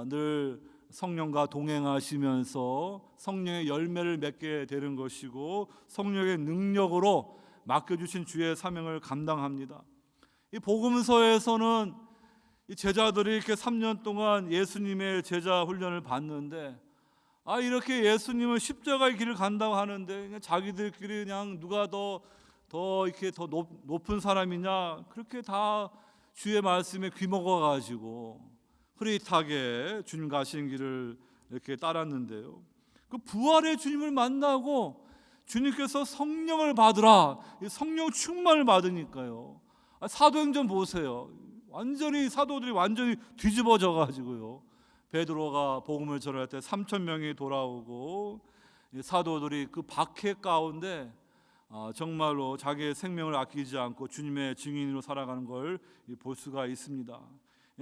늘 성령과 동행하시면서 성령의 열매를 맺게 되는 것이고, 성령의 능력으로 맡겨주신 주의 사명을 감당합니다. 이 복음서에서는 이 제자들이 이렇게 3년 동안 예수님의 제자 훈련을 받는데, 이렇게 예수님은 십자가의 길을 간다고 하는데 그냥 자기들끼리 그냥 누가 더 더 이렇게 더 높은 사람이냐? 그렇게 다 주의 말씀에 귀먹어 가지고 흐릿하게 주님 가시는 길을 이렇게 따랐는데요. 그 부활의 주님을 만나고 주님께서 성령을 받으라, 성령 충만을 받으니까요. 사도행전 보세요. 완전히 사도들이 완전히 뒤집어져 가지고요. 베드로가 복음을 전할 때 3,000명이 돌아오고 사도들이 그 박해 가운데 정말로 자기의 생명을 아끼지 않고 주님의 증인으로 살아가는 걸 볼 수가 있습니다.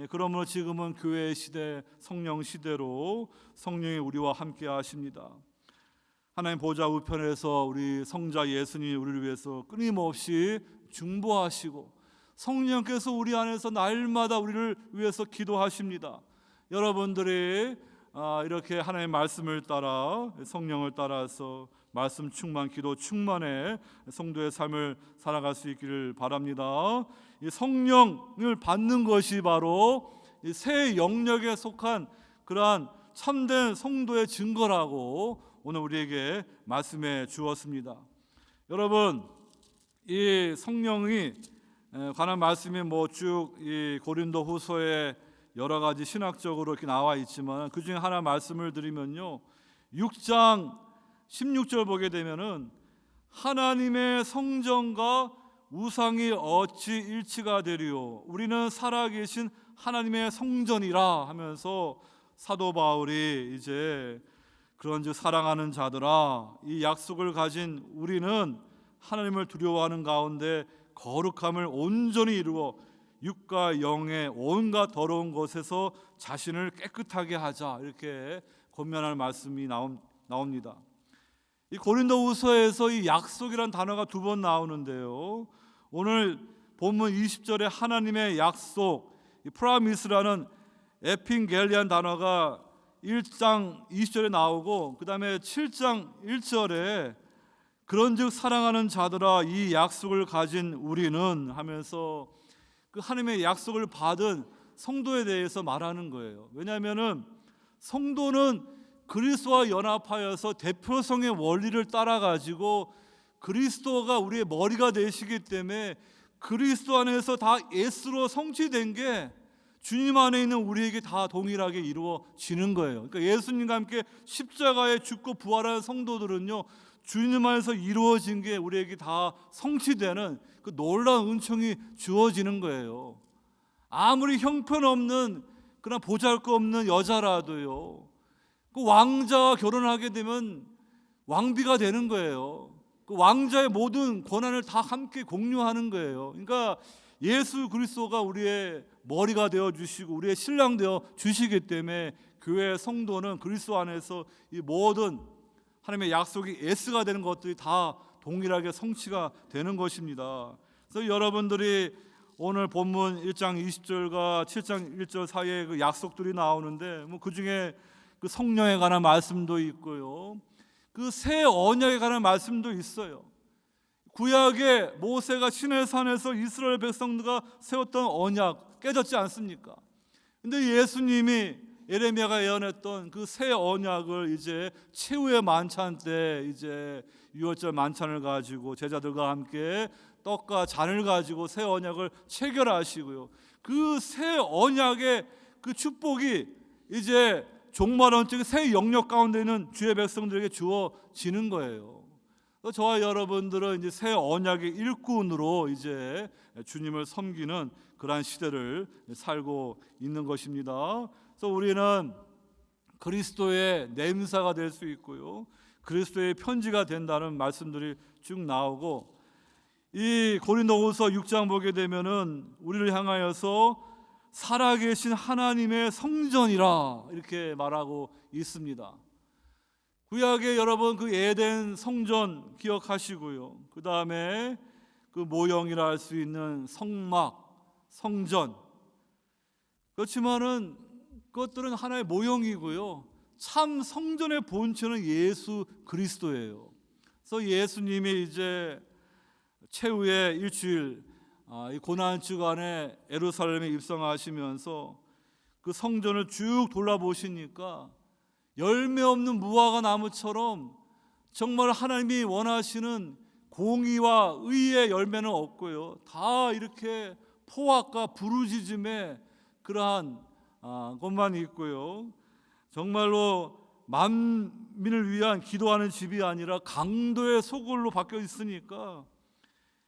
그러므로 지금은 교회의 시대, 성령 시대로 성령이 우리와 함께 하십니다. 하나님 보좌 우편에서 우리 성자 예수님이 우리를 위해서 끊임없이 중보하시고 성령께서 우리 안에서 날마다 우리를 위해서 기도하십니다. 여러분들이 이렇게 하나님의 말씀을 따라 성령을 따라서 말씀 충만, 기도 충만의 성도의 삶을 살아갈 수 있기를 바랍니다. 이 성령을 받는 것이 바로 이 새 영역에 속한 그러한 참된 성도의 증거라고 오늘 우리에게 말씀해 주었습니다. 여러분, 이 성령이 관한 말씀이 쭉 이 고린도후서에 여러 가지 신학적으로 이렇게 나와 있지만 그 중에 하나 말씀을 드리면요, 6장 16절 보게 되면은 하나님의 성전과 우상이 어찌 일치가 되리요, 우리는 살아계신 하나님의 성전이라 하면서 사도 바울이 이제 그런즉 사랑하는 자들아, 이 약속을 가진 우리는 하나님을 두려워하는 가운데 거룩함을 온전히 이루어 육과 영의 온갖 더러운 것에서 자신을 깨끗하게 하자, 이렇게 권면하는 말씀이 나옵니다. 이 고린도후서에서 이 약속이란 단어가 2번 나오는데요, 오늘 본문 20절에 하나님의 약속, 이 프라미스라는 에핑겔리안 단어가 1장 20절에 나오고, 그 다음에 7장 1절에 그런즉 사랑하는 자들아 이 약속을 가진 우리는 하면서 그 하나님의 약속을 받은 성도에 대해서 말하는 거예요. 왜냐하면은 성도는 그리스도와 연합하여서 대표성의 원리를 따라 가지고 그리스도가 우리의 머리가 되시기 때문에 그리스도 안에서 다 예수로 성취된 게 주님 안에 있는 우리에게 다 동일하게 이루어지는 거예요. 그러니까 예수님과 함께 십자가에 죽고 부활한 성도들은요, 주님 안에서 이루어진 게 우리에게 다 성취되는 그 놀라운 은총이 주어지는 거예요. 아무리 형편없는 그러나 보잘것없는 여자라도요, 그 왕자와 결혼하게 되면 왕비가 되는 거예요. 그 왕자의 모든 권한을 다 함께 공유하는 거예요. 그러니까 예수 그리스도가 우리의 머리가 되어 주시고 우리의 신랑 되어 주시기 때문에 교회 성도는 그리스도 안에서 이 모든 하나님의 약속이 예스가 되는 것들이 다 동일하게 성취가 되는 것입니다. 그래서 여러분들이 오늘 본문 1장 20절과 7장 1절 사이에 그 약속들이 나오는데 그 중에 그 성령에 관한 말씀도 있고요, 그 새 언약에 관한 말씀도 있어요. 구약에 모세가 시내산에서 이스라엘 백성들과 세웠던 언약 깨졌지 않습니까? 근데 예수님이 예레미야가 예언했던 그 새 언약을 이제 최후의 만찬 때 이제 유월절 만찬을 가지고 제자들과 함께 떡과 잔을 가지고 새 언약을 체결하시고요, 그 새 언약의 그 축복이 이제 종말원적인 새 영역 가운데 있는 주의 백성들에게 주어지는 거예요. 저와 여러분들은 이제 새 언약의 일꾼으로 이제 주님을 섬기는 그러한 시대를 살고 있는 것입니다. 그래서 우리는 그리스도의 냄새가 될 수 있고요, 그리스도의 편지가 된다는 말씀들이 쭉 나오고, 이 고린도후서 6장 보게 되면은 우리를 향하여서 살아계신 하나님의 성전이라 이렇게 말하고 있습니다. 구약에 여러분 그 에덴 성전 기억하시고요, 그 다음에 그 모형이라 할 수 있는 성막, 성전, 그렇지만은 그것들은 하나의 모형이고요, 참 성전의 본체는 예수 그리스도예요. 그래서 예수님이 이제 최후의 일주일 이 고난 주간에 예루살렘에 입성하시면서 그 성전을 쭉 돌아보시니까 열매 없는 무화과 나무처럼 정말 하나님이 원하시는 공의와 의의 열매는 없고요. 다 이렇게 포악과 부르짖음의 그러한 것만 있고요. 정말로 만민을 위한 기도하는 집이 아니라 강도의 소굴로 바뀌어 있으니까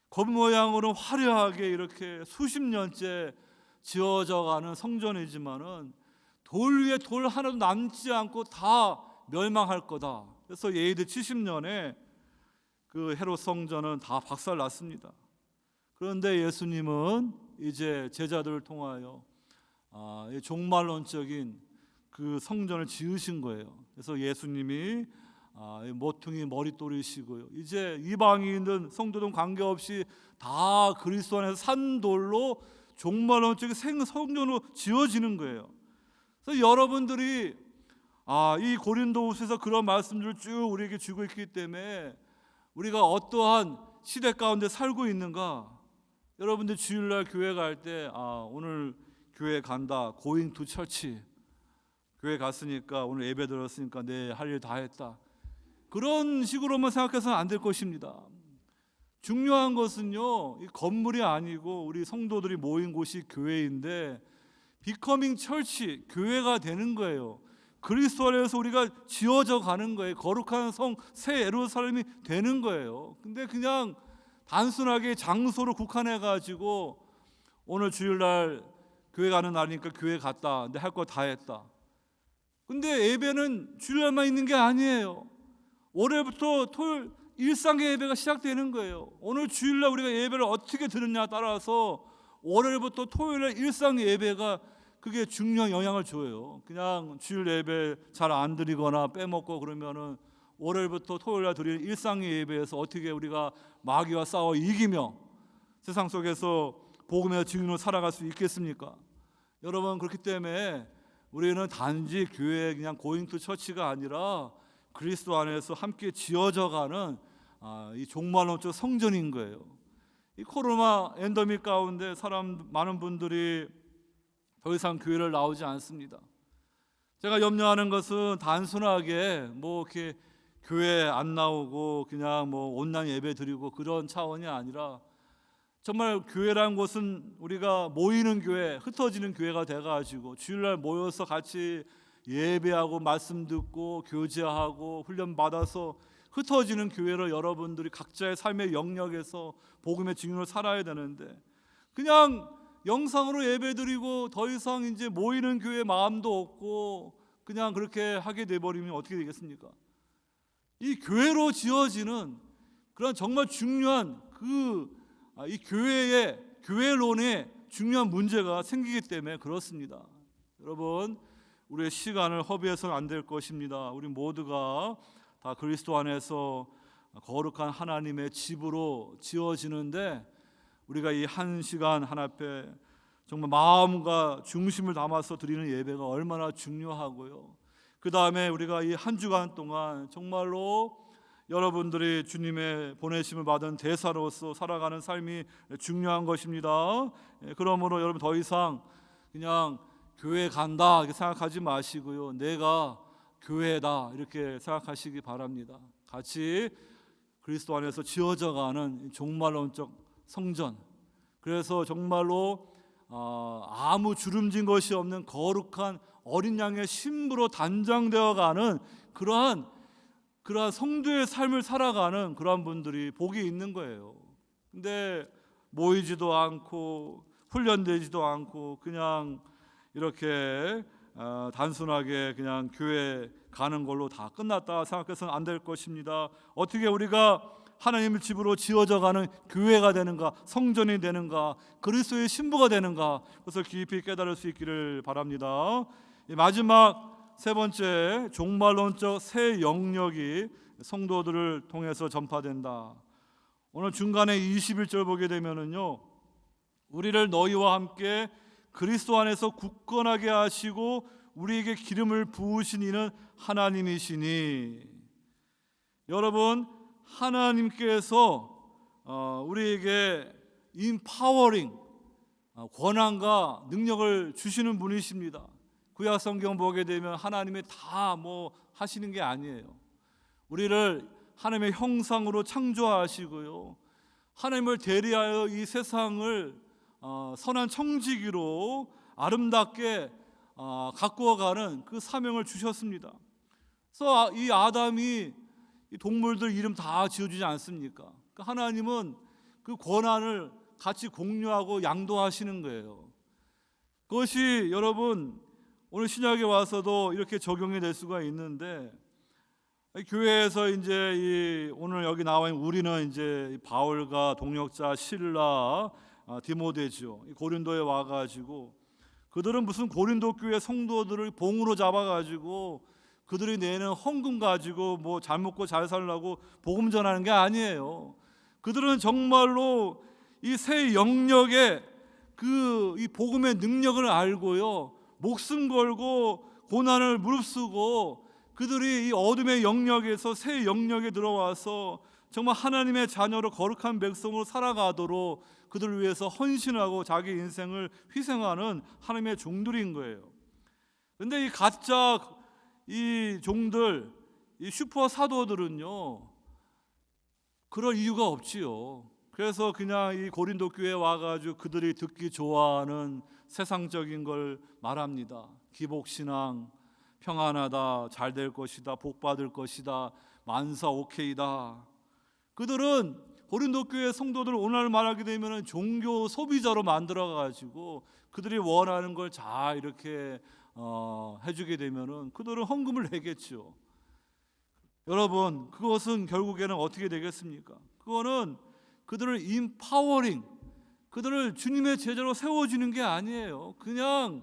겉모양으로는 화려하게 이렇게 수십 년째 지어져가는 성전이지만은 돌 위에 돌 하나도 남지 않고 다 멸망할 거다. 그래서 AD 70년에 그 헤롯 성전은 다 박살났습니다. 그런데 예수님은 이제 제자들을 통하여 종말론적인 그 성전을 지으신 거예요. 그래서 예수님이 모퉁이 머릿돌이시고요. 이제 이방인은 성도든 관계없이 다 그리스도 안에서 산 돌로 종말론적인 성전으로 지어지는 거예요. 그래서 여러분들이 이 고린도후서에서 그런 말씀들을 쭉 우리에게 주고 있기 때문에 우리가 어떠한 시대 가운데 살고 있는가? 여러분들 주일날 교회 갈 때 오늘 교회 간다. Going to church. 교회 갔으니까 오늘 예배 들었으니까 내 할 일 다 했다. 그런 식으로만 생각해서는 안 될 것입니다. 중요한 것은요, 이 건물이 아니고 우리 성도들이 모인 곳이 교회인데 becoming church, 교회가 되는 거예요. 그리스도 안에서 우리가 지어져 가는 거예요. 거룩한 성, 새 예루살렘이 되는 거예요. 근데 그냥 단순하게 장소로 국한해 가지고 오늘 주일날 교회 가는 날이니까 교회 갔다. 근데 할 거 다 했다. 근데 예배는 주일날만 있는 게 아니에요. 월요일부터 토요일 일상의 예배가 시작되는 거예요. 오늘 주일날 우리가 예배를 어떻게 드느냐에 따라서 월요일부터 토요일날 일상의 예배가 그게 중요한 영향을 줘요. 그냥 주일 예배 잘 안 드리거나 빼먹고 그러면은 월요일부터 토요일날 드리는 일상의 예배에서 어떻게 우리가 마귀와 싸워 이기며 세상 속에서 복음의 증인으로 살아갈 수 있겠습니까? 여러분, 그렇기 때문에 우리는 단지 교회 그냥 고잉 투 처치가 아니라 그리스도 안에서 함께 지어져가는 이 종말론적 성전인 거예요. 이 코로나 엔더믹 가운데 많은 분들이 더 이상 교회를 나오지 않습니다. 제가 염려하는 것은 단순하게 이렇게 교회 안 나오고 그냥 온라인 예배 드리고 그런 차원이 아니라 정말 교회라는 곳은 우리가 모이는 교회, 흩어지는 교회가 돼가지고 주일날 모여서 같이 예배하고 말씀 듣고 교제하고 훈련 받아서 흩어지는 교회로 여러분들이 각자의 삶의 영역에서 복음의 증인으로 살아야 되는데 그냥 영상으로 예배드리고 더 이상 이제 모이는 교회 마음도 없고 그냥 그렇게 하게 돼버리면 어떻게 되겠습니까? 이 교회로 지어지는 그런 정말 중요한 이 교회론에 중요한 문제가 생기기 때문에 그렇습니다. 여러분, 우리의 시간을 허비해서는 안 될 것입니다. 우리 모두가 다 그리스도 안에서 거룩한 하나님의 집으로 지어지는데 우리가 이 한 시간 하나 앞에 정말 마음과 중심을 담아서 드리는 예배가 얼마나 중요하고요. 그 다음에 우리가 이 한 주간 동안 정말로 여러분들이 주님의 보내심을 받은 대사로서 살아가는 삶이 중요한 것입니다. 그러므로 여러분 더 이상 그냥 교회 간다 이렇게 생각하지 마시고요. 내가 교회다 이렇게 생각하시기 바랍니다. 같이 그리스도 안에서 지어져가는 종말론적 성전. 그래서 정말로 아무 주름진 것이 없는 거룩한 어린 양의 신부로 단장되어가는 그러한 성도의 삶을 살아가는 그러한 분들이 복이 있는 거예요. 근데 모이지도 않고 훈련되지도 않고 그냥 이렇게 단순하게 그냥 교회 가는 걸로 다 끝났다 생각해서는 안 될 것입니다. 어떻게 우리가 하나님의 집으로 지어져가는 교회가 되는가, 성전이 되는가, 그리스도의 신부가 되는가, 그것을 깊이 깨달을 수 있기를 바랍니다. 마지막 세 번째, 종말론적 새 영역이 성도들을 통해서 전파된다. 오늘 중간에 21절 보게 되면은요, 우리를 너희와 함께 그리스도 안에서 굳건하게 하시고 우리에게 기름을 부으신 이는 하나님이시니. 여러분, 하나님께서 우리에게 인파워링, 권한과 능력을 주시는 분이십니다. 구약 성경 보게 되면 하나님이 다 하시는 게 아니에요. 우리를 하나님의 형상으로 창조하시고요, 하나님을 대리하여 이 세상을 선한 청지기로 아름답게 가꾸어가는 그 사명을 주셨습니다. 그래서 이 아담이 이 동물들 이름 다 지어주지 않습니까? 그러니까 하나님은 그 권한을 같이 공유하고 양도하시는 거예요. 그것이 여러분 오늘 신약에 와서도 이렇게 적용이 될 수가 있는데, 교회에서 이제 오늘 여기 나와 있는 우리는 이제 바울과 동역자 실라, 디모데죠. 고린도에 와가지고 그들은 무슨 고린도 교회 성도들을 봉으로 잡아가지고 그들이 내는 헌금 가지고 뭐 잘 먹고 잘 살라고 복음 전하는 게 아니에요. 그들은 정말로 이 새 영역의 이 복음의 능력을 알고요, 목숨 걸고 고난을 무릅쓰고 그들이 이 어둠의 영역에서 새 영역에 들어와서 정말 하나님의 자녀로 거룩한 백성으로 살아가도록 그들을 위해서 헌신하고 자기 인생을 희생하는 하나님의 종들인 거예요. 그런데 이 가짜 이 종들, 이 슈퍼 사도들은요, 그럴 이유가 없지요. 그래서 그냥 이 고린도 교회에 와가지고 그들이 듣기 좋아하는 세상적인 걸 말합니다. 기복신앙, 평안하다, 잘 될 것이다, 복 받을 것이다, 만사 오케이다. 그들은 고린도 교회 성도들 오늘 말하게 되면 종교 소비자로 만들어가지고 그들이 원하는 걸 잘 이렇게 해주게 되면은 그들은 헌금을 내겠죠. 여러분, 그것은 결국에는 어떻게 되겠습니까? 그거는 그들을 인파워링, 그들을 주님의 제자로 세워주는 게 아니에요. 그냥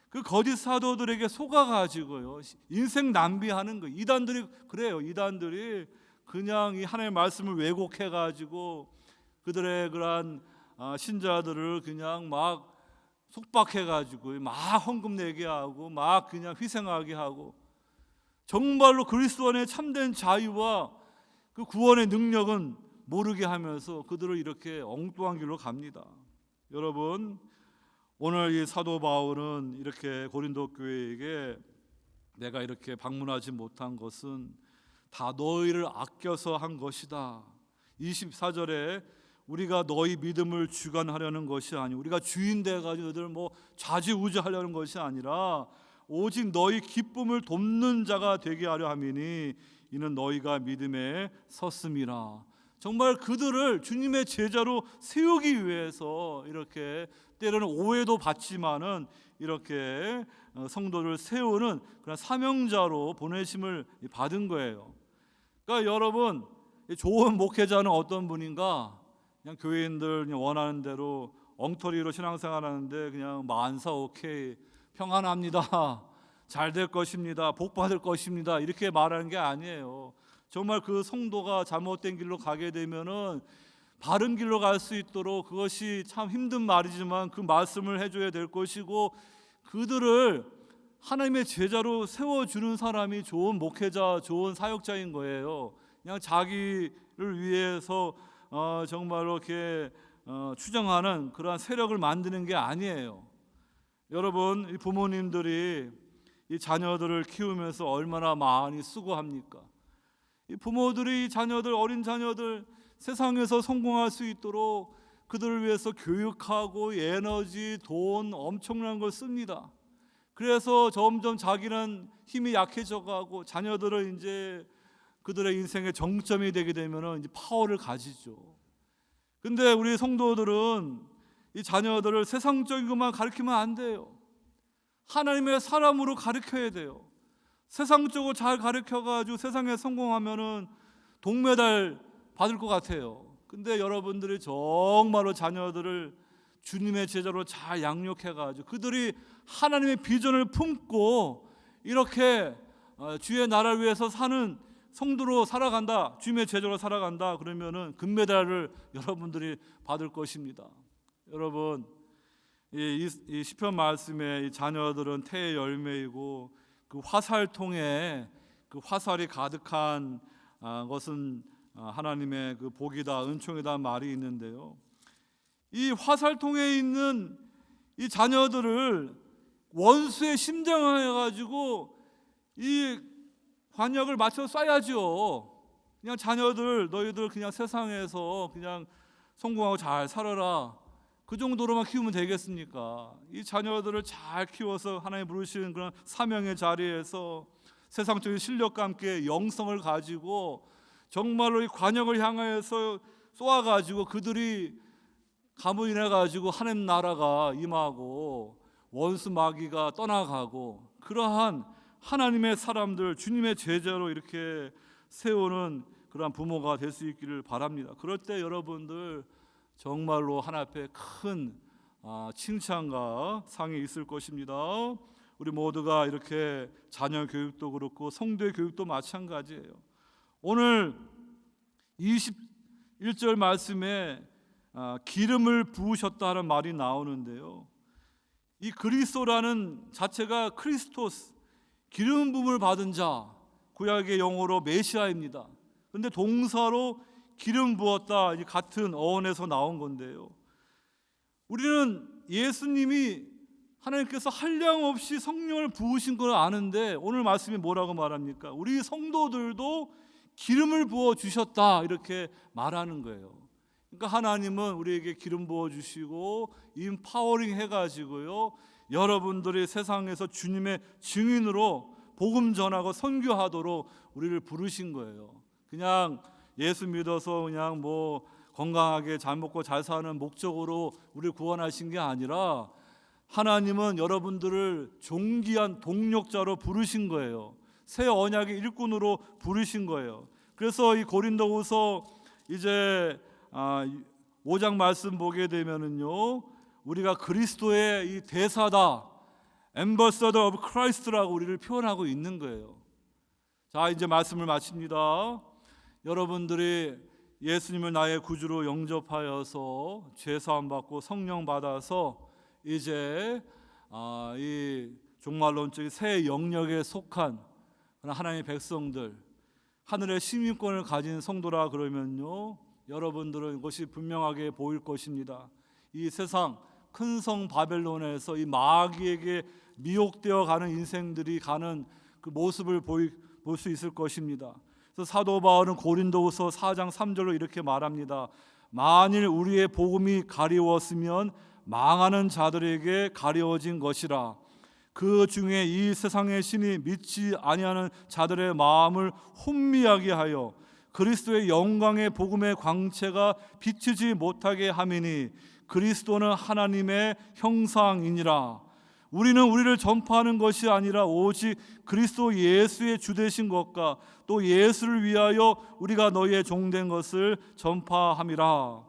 그 거짓 사도들에게 속아가지고요, 인생 낭비하는 거. 이단들이 그래요. 이단들이 그냥 이 하나님의 말씀을 왜곡해가지고 그들의 그러한 신자들을 그냥 막 속박해가지고 막 헌금 내게 하고 막 그냥 희생하게 하고, 정말로 그리스도 안에 참된 자유와 그 구원의 능력은 모르게 하면서 그들을 이렇게 엉뚱한 길로 갑니다. 여러분, 오늘 이 사도 바울은 이렇게 고린도 교회에게 내가 이렇게 방문하지 못한 것은 다 너희를 아껴서 한 것이다. 24절에 우리가 너희 믿음을 주관하려는 것이 아니고 우리가 주인 돼가지고 너희들 뭐 좌지우지하려는 것이 아니라 오직 너희 기쁨을 돕는 자가 되게 하려 함이니 이는 너희가 믿음에 섰음이라. 정말 그들을 주님의 제자로 세우기 위해서 이렇게 때로는 오해도 받지만은 이렇게 성도를 세우는 그런 사명자로 보내심을 받은 거예요. 그러니까 여러분, 좋은 목회자는 어떤 분인가? 그냥 교회인들 그냥 원하는 대로 엉터리로 신앙생활하는데 그냥 만사 오케이, 평안합니다, 잘 될 것입니다, 복 받을 것입니다 이렇게 말하는 게 아니에요. 정말 그 성도가 잘못된 길로 가게 되면은 바른 길로 갈 수 있도록, 그것이 참 힘든 말이지만 그 말씀을 해줘야 될 것이고, 그들을 하나님의 제자로 세워주는 사람이 좋은 목회자, 좋은 사역자인 거예요. 그냥 자기를 위해서 정말로 이렇게 추정하는 그러한 세력을 만드는 게 아니에요. 여러분, 이 부모님들이 이 자녀들을 키우면서 얼마나 많이 수고합니까? 이 부모들이 자녀들, 어린 자녀들 세상에서 성공할 수 있도록 그들을 위해서 교육하고 에너지, 돈 엄청난 걸 씁니다. 그래서 점점 자기는 힘이 약해져가고 자녀들은 이제 그들의 인생의 정점이 되게 되면 이제 파워를 가지죠. 근데 우리 성도들은 이 자녀들을 세상적인 것만 가르치면 안 돼요. 하나님의 사람으로 가르쳐야 돼요. 세상적으로 잘 가르쳐가지고 세상에 성공하면은 동메달 받을 것 같아요. 근데 여러분들이 정말로 자녀들을 주님의 제자로 잘 양육해가지고 그들이 하나님의 비전을 품고 이렇게 주의 나라를 위해서 사는 성도로 살아간다, 주님의 제자로 살아간다, 그러면은 금메달을 여러분들이 받을 것입니다. 여러분, 이 시편 말씀에 이 자녀들은 태의 열매이고 그 화살통에 그 화살이 가득한 것은 하나님의 그 복이다, 은총이다 말이 있는데요, 이 화살통에 있는 이 자녀들을 원수의 심장을 해가지고 이 관역을 맞춰 쏴야죠. 그냥 자녀들 너희들 그냥 세상에서 그냥 성공하고 잘 살아라, 그 정도로만 키우면 되겠습니까? 이 자녀들을 잘 키워서 하나님 부르시는 그런 사명의 자리에서 세상적인 실력과 함께 영성을 가지고 정말로 이 관역을 향하여서 쏘아가지고 그들이 가문이나 가지고 하나님 나라가 임하고 원수 마귀가 떠나가고 그러한 하나님의 사람들, 주님의 제자로 이렇게 세우는 그러한 부모가 될 수 있기를 바랍니다. 그럴 때 여러분들 정말로 하나님 앞에 큰 칭찬과 상이 있을 것입니다. 우리 모두가 이렇게 자녀 교육도 그렇고 성도의 교육도 마찬가지예요. 오늘 21절 말씀에 기름을 부으셨다 하는 말이 나오는데요, 이 그리스도라는 자체가 크리스토스, 기름 부음을 받은 자, 구약의 용어로 메시아입니다. 그런데 동사로 기름 부었다, 같은 어원에서 나온 건데요, 우리는 예수님이 하나님께서 한량없이 성령을 부으신 걸 아는데 오늘 말씀이 뭐라고 말합니까? 우리 성도들도 기름을 부어 주셨다, 이렇게 말하는 거예요. 그러니까 하나님은 우리에게 기름 부어 주시고 임파워링 해가지고요, 여러분들이 세상에서 주님의 증인으로 복음 전하고 선교하도록 우리를 부르신 거예요. 그냥 예수 믿어서 그냥 뭐 건강하게 잘 먹고 잘 사는 목적으로 우리를 구원하신 게 아니라 하나님은 여러분들을 존귀한 동력자로 부르신 거예요. 새 언약의 일꾼으로 부르신 거예요. 그래서 이 고린도후서 이제 5장 말씀 보게 되면은요, 우리가 그리스도의 이 대사다, Ambassador of Christ라고 우리를 표현하고 있는 거예요. 자, 이제 말씀을 마칩니다. 여러분들이 예수님을 나의 구주로 영접하여서 죄 사함 받고 성령 받아서 이제 이 종말론적인 새 영역에 속한 하나님의 백성들, 하늘의 시민권을 가진 성도라 그러면요, 여러분들은 이것이 분명하게 보일 것입니다. 이 세상 큰 성 바벨론에서 이 마귀에게 미혹되어 가는 인생들이 가는 그 모습을 볼 수 있을 것입니다. 그래서 사도 바울은 고린도후서 4장 3절로 이렇게 말합니다. 만일 우리의 복음이 가리웠으면 망하는 자들에게 가려워진 것이라. 그 중에 이 세상의 신이 믿지 아니하는 자들의 마음을 혼미하게 하여 그리스도의 영광의 복음의 광채가 비치지 못하게 함이니 그리스도는 하나님의 형상이니라. 우리는 우리를 전파하는 것이 아니라 오직 그리스도 예수의 주되신 것과 또 예수를 위하여 우리가 너희의 종된 것을 전파함이라.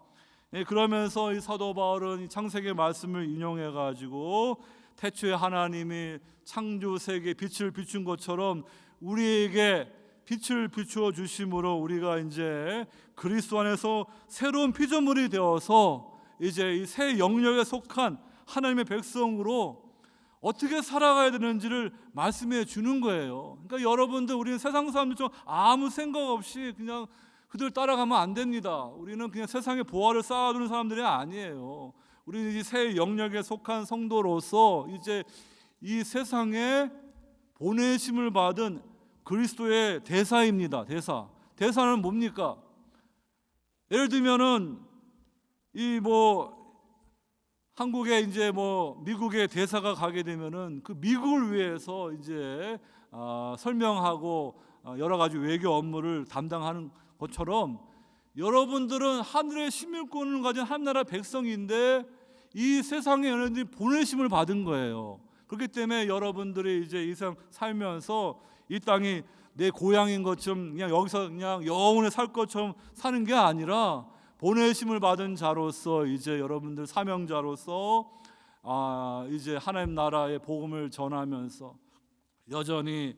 그러면서 이 사도 바울은 창세기 말씀을 인용해 가지고 태초에 하나님이 창조 세계에 빛을 비춘 것처럼 우리에게 빛을 비추어 주심으로 우리가 이제 그리스도 안에서 새로운 피조물이 되어서 이제 이 새 영역에 속한 하나님의 백성으로 어떻게 살아가야 되는지를 말씀해 주는 거예요. 그러니까 여러분들, 우리는 세상 사람들처럼 아무 생각 없이 그냥 그들 따라가면 안 됩니다. 우리는 그냥 세상에 보화를 쌓아두는 사람들이 아니에요. 우리는 이 새 영역에 속한 성도로서 이제 이 세상에 보내심을 받은 그리스도의 대사입니다. 대사는 뭡니까? 예를 들면은 이 한국에 이제 미국의 대사가 가게 되면은 그 미국을 위해서 이제 설명하고 여러 가지 외교 업무를 담당하는 것처럼 여러분들은 하늘의 시민권을 가진 한나라 백성인데 이 세상에 여러분들이 보내심을 받은 거예요. 그렇기 때문에 여러분들이 이제 이 세상 살면서 이 땅이 내 고향인 것처럼 그냥 여기서 그냥 영원히 살 것처럼 사는 게 아니라 보내심을 받은 자로서 이제 여러분들 사명자로서 이제 하나님 나라의 복음을 전하면서 여전히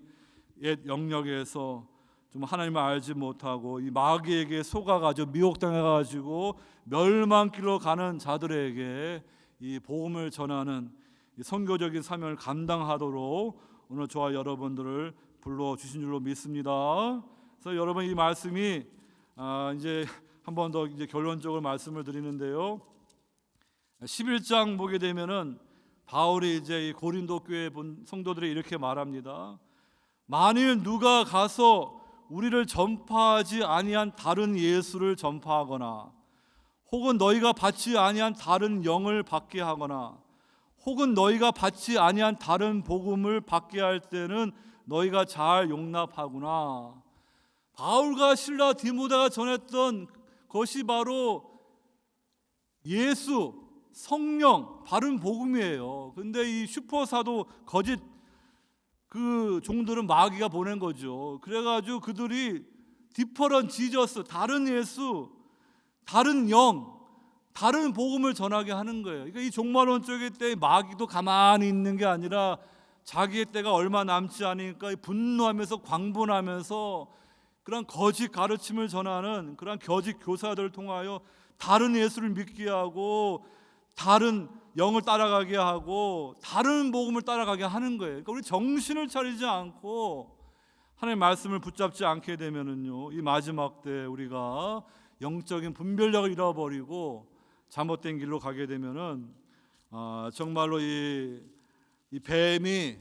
옛 영역에서 좀 하나님을 알지 못하고 이 마귀에게 속아가지고 미혹당해가지고 멸망길로 가는 자들에게 이 복음을 전하는 이 선교적인 사명을 감당하도록 오늘 저와 여러분들을 불러 주신 줄로 믿습니다. 그래서 여러분, 이 말씀이 이제 한 번 더 이제 결론적으로 말씀을 드리는데요. 11장 보게 되면은 바울이 이제 이 고린도 교회 성도들이 이렇게 말합니다. 만일 누가 가서 우리를 전파하지 아니한 다른 예수를 전파하거나, 혹은 너희가 받지 아니한 다른 영을 받게 하거나, 혹은 너희가 받지 아니한 다른 복음을 받게 할 때는 너희가 잘 용납하구나. 바울과 실라 디모데가 전했던 것이 바로 예수, 성령, 바른 복음이에요. 근데 이 슈퍼사도 거짓 그 종들은 마귀가 보낸 거죠. 그래가지고 그들이 디퍼런 지저스, 다른 예수, 다른 영, 다른 복음을 전하게 하는 거예요. 그러니까 이 종말론적일 때 마귀도 가만히 있는 게 아니라 자기의 때가 얼마 남지 않으니까 분노하면서 광분하면서 그런 거짓 가르침을 전하는 그런 거짓 교사들을 통하여 다른 예수를 믿게 하고 다른 영을 따라가게 하고 다른 복음을 따라가게 하는 거예요. 그러니까 우리 정신을 차리지 않고 하나님의 말씀을 붙잡지 않게 되면은요, 이 마지막 때 우리가 영적인 분별력을 잃어버리고 잘못된 길로 가게 되면은 정말로 이 뱀이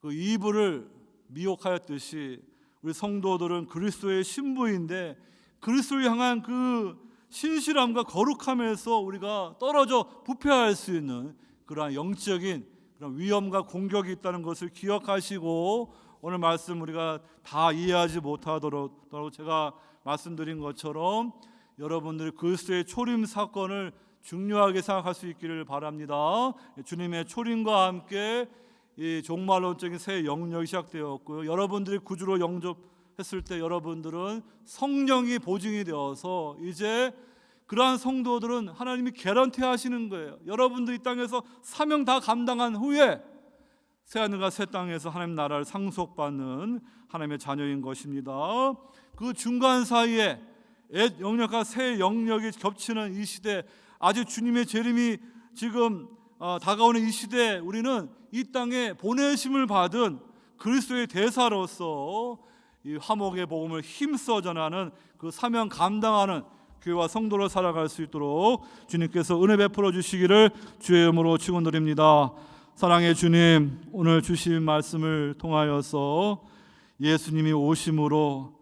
그 이브를 미혹하였듯이 우리 성도들은 그리스도의 신부인데 그리스도를 향한 그 신실함과 거룩함에서 우리가 떨어져 부패할 수 있는 그러한 영적인 그런 위험과 공격이 있다는 것을 기억하시고 오늘 말씀 우리가 다 이해하지 못하도록 제가 말씀드린 것처럼 여러분들이 그리스도의 초림 사건을 중요하게 생각할 수 있기를 바랍니다. 주님의 초림과 함께 이 종말론적인 새 영역이 시작되었고요. 여러분들이 구주로 영접했을 때 여러분들은 성령이 보증이 되어서 이제 그러한 성도들은 하나님이 개런티 하시는 거예요. 여러분들이 이 땅에서 사명 다 감당한 후에 새하늘과 새 땅에서 하나님 나라를 상속받는 하나님의 자녀인 것입니다. 그 중간 사이에 옛 영역과 새 영역이 겹치는 이 시대, 아주 주님의 재림이 지금 다가오는 이 시대에 우리는 이 땅에 보내심을 받은 그리스도의 대사로서 이 화목의 복음을 힘써 전하는 그 사명 감당하는 교회와 성도로 살아갈 수 있도록 주님께서 은혜 베풀어 주시기를 주의 이름으로 축원드립니다. 사랑의 주님, 오늘 주신 말씀을 통하여서 예수님이 오심으로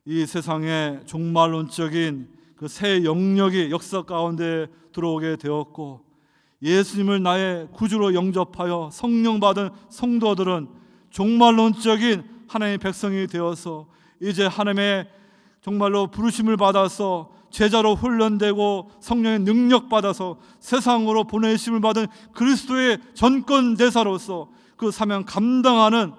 이 세상에 종말론적인 그 새 영역이 역사 가운데 들어오게 되었고, 예수님을 나의 구주로 영접하여 성령 받은 성도들은 종말론적인 하나님의 백성이 되어서 이제 하나님의 정말로 부르심을 받아서 제자로 훈련되고 성령의 능력 받아서 세상으로 보내심을 받은 그리스도의 전권 대사로서 그 사명 감당하는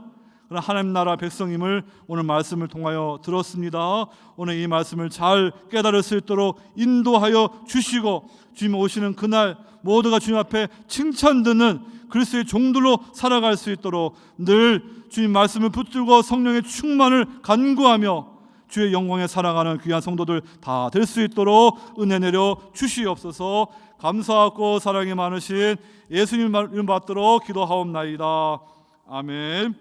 그런 하나님 나라 백성임을 오늘 말씀을 통하여 들었습니다. 오늘 이 말씀을 잘 깨달을 수 있도록 인도하여 주시고 주님 오시는 그날 모두가 주님 앞에 칭찬 듣는 그리스도의 종들로 살아갈 수 있도록 늘 주님 말씀을 붙들고 성령의 충만을 간구하며 주의 영광에 살아가는 귀한 성도들 다 될 수 있도록 은혜 내려 주시옵소서. 감사하고 사랑이 많으신 예수님 이름 받들어 기도하옵나이다. 아멘.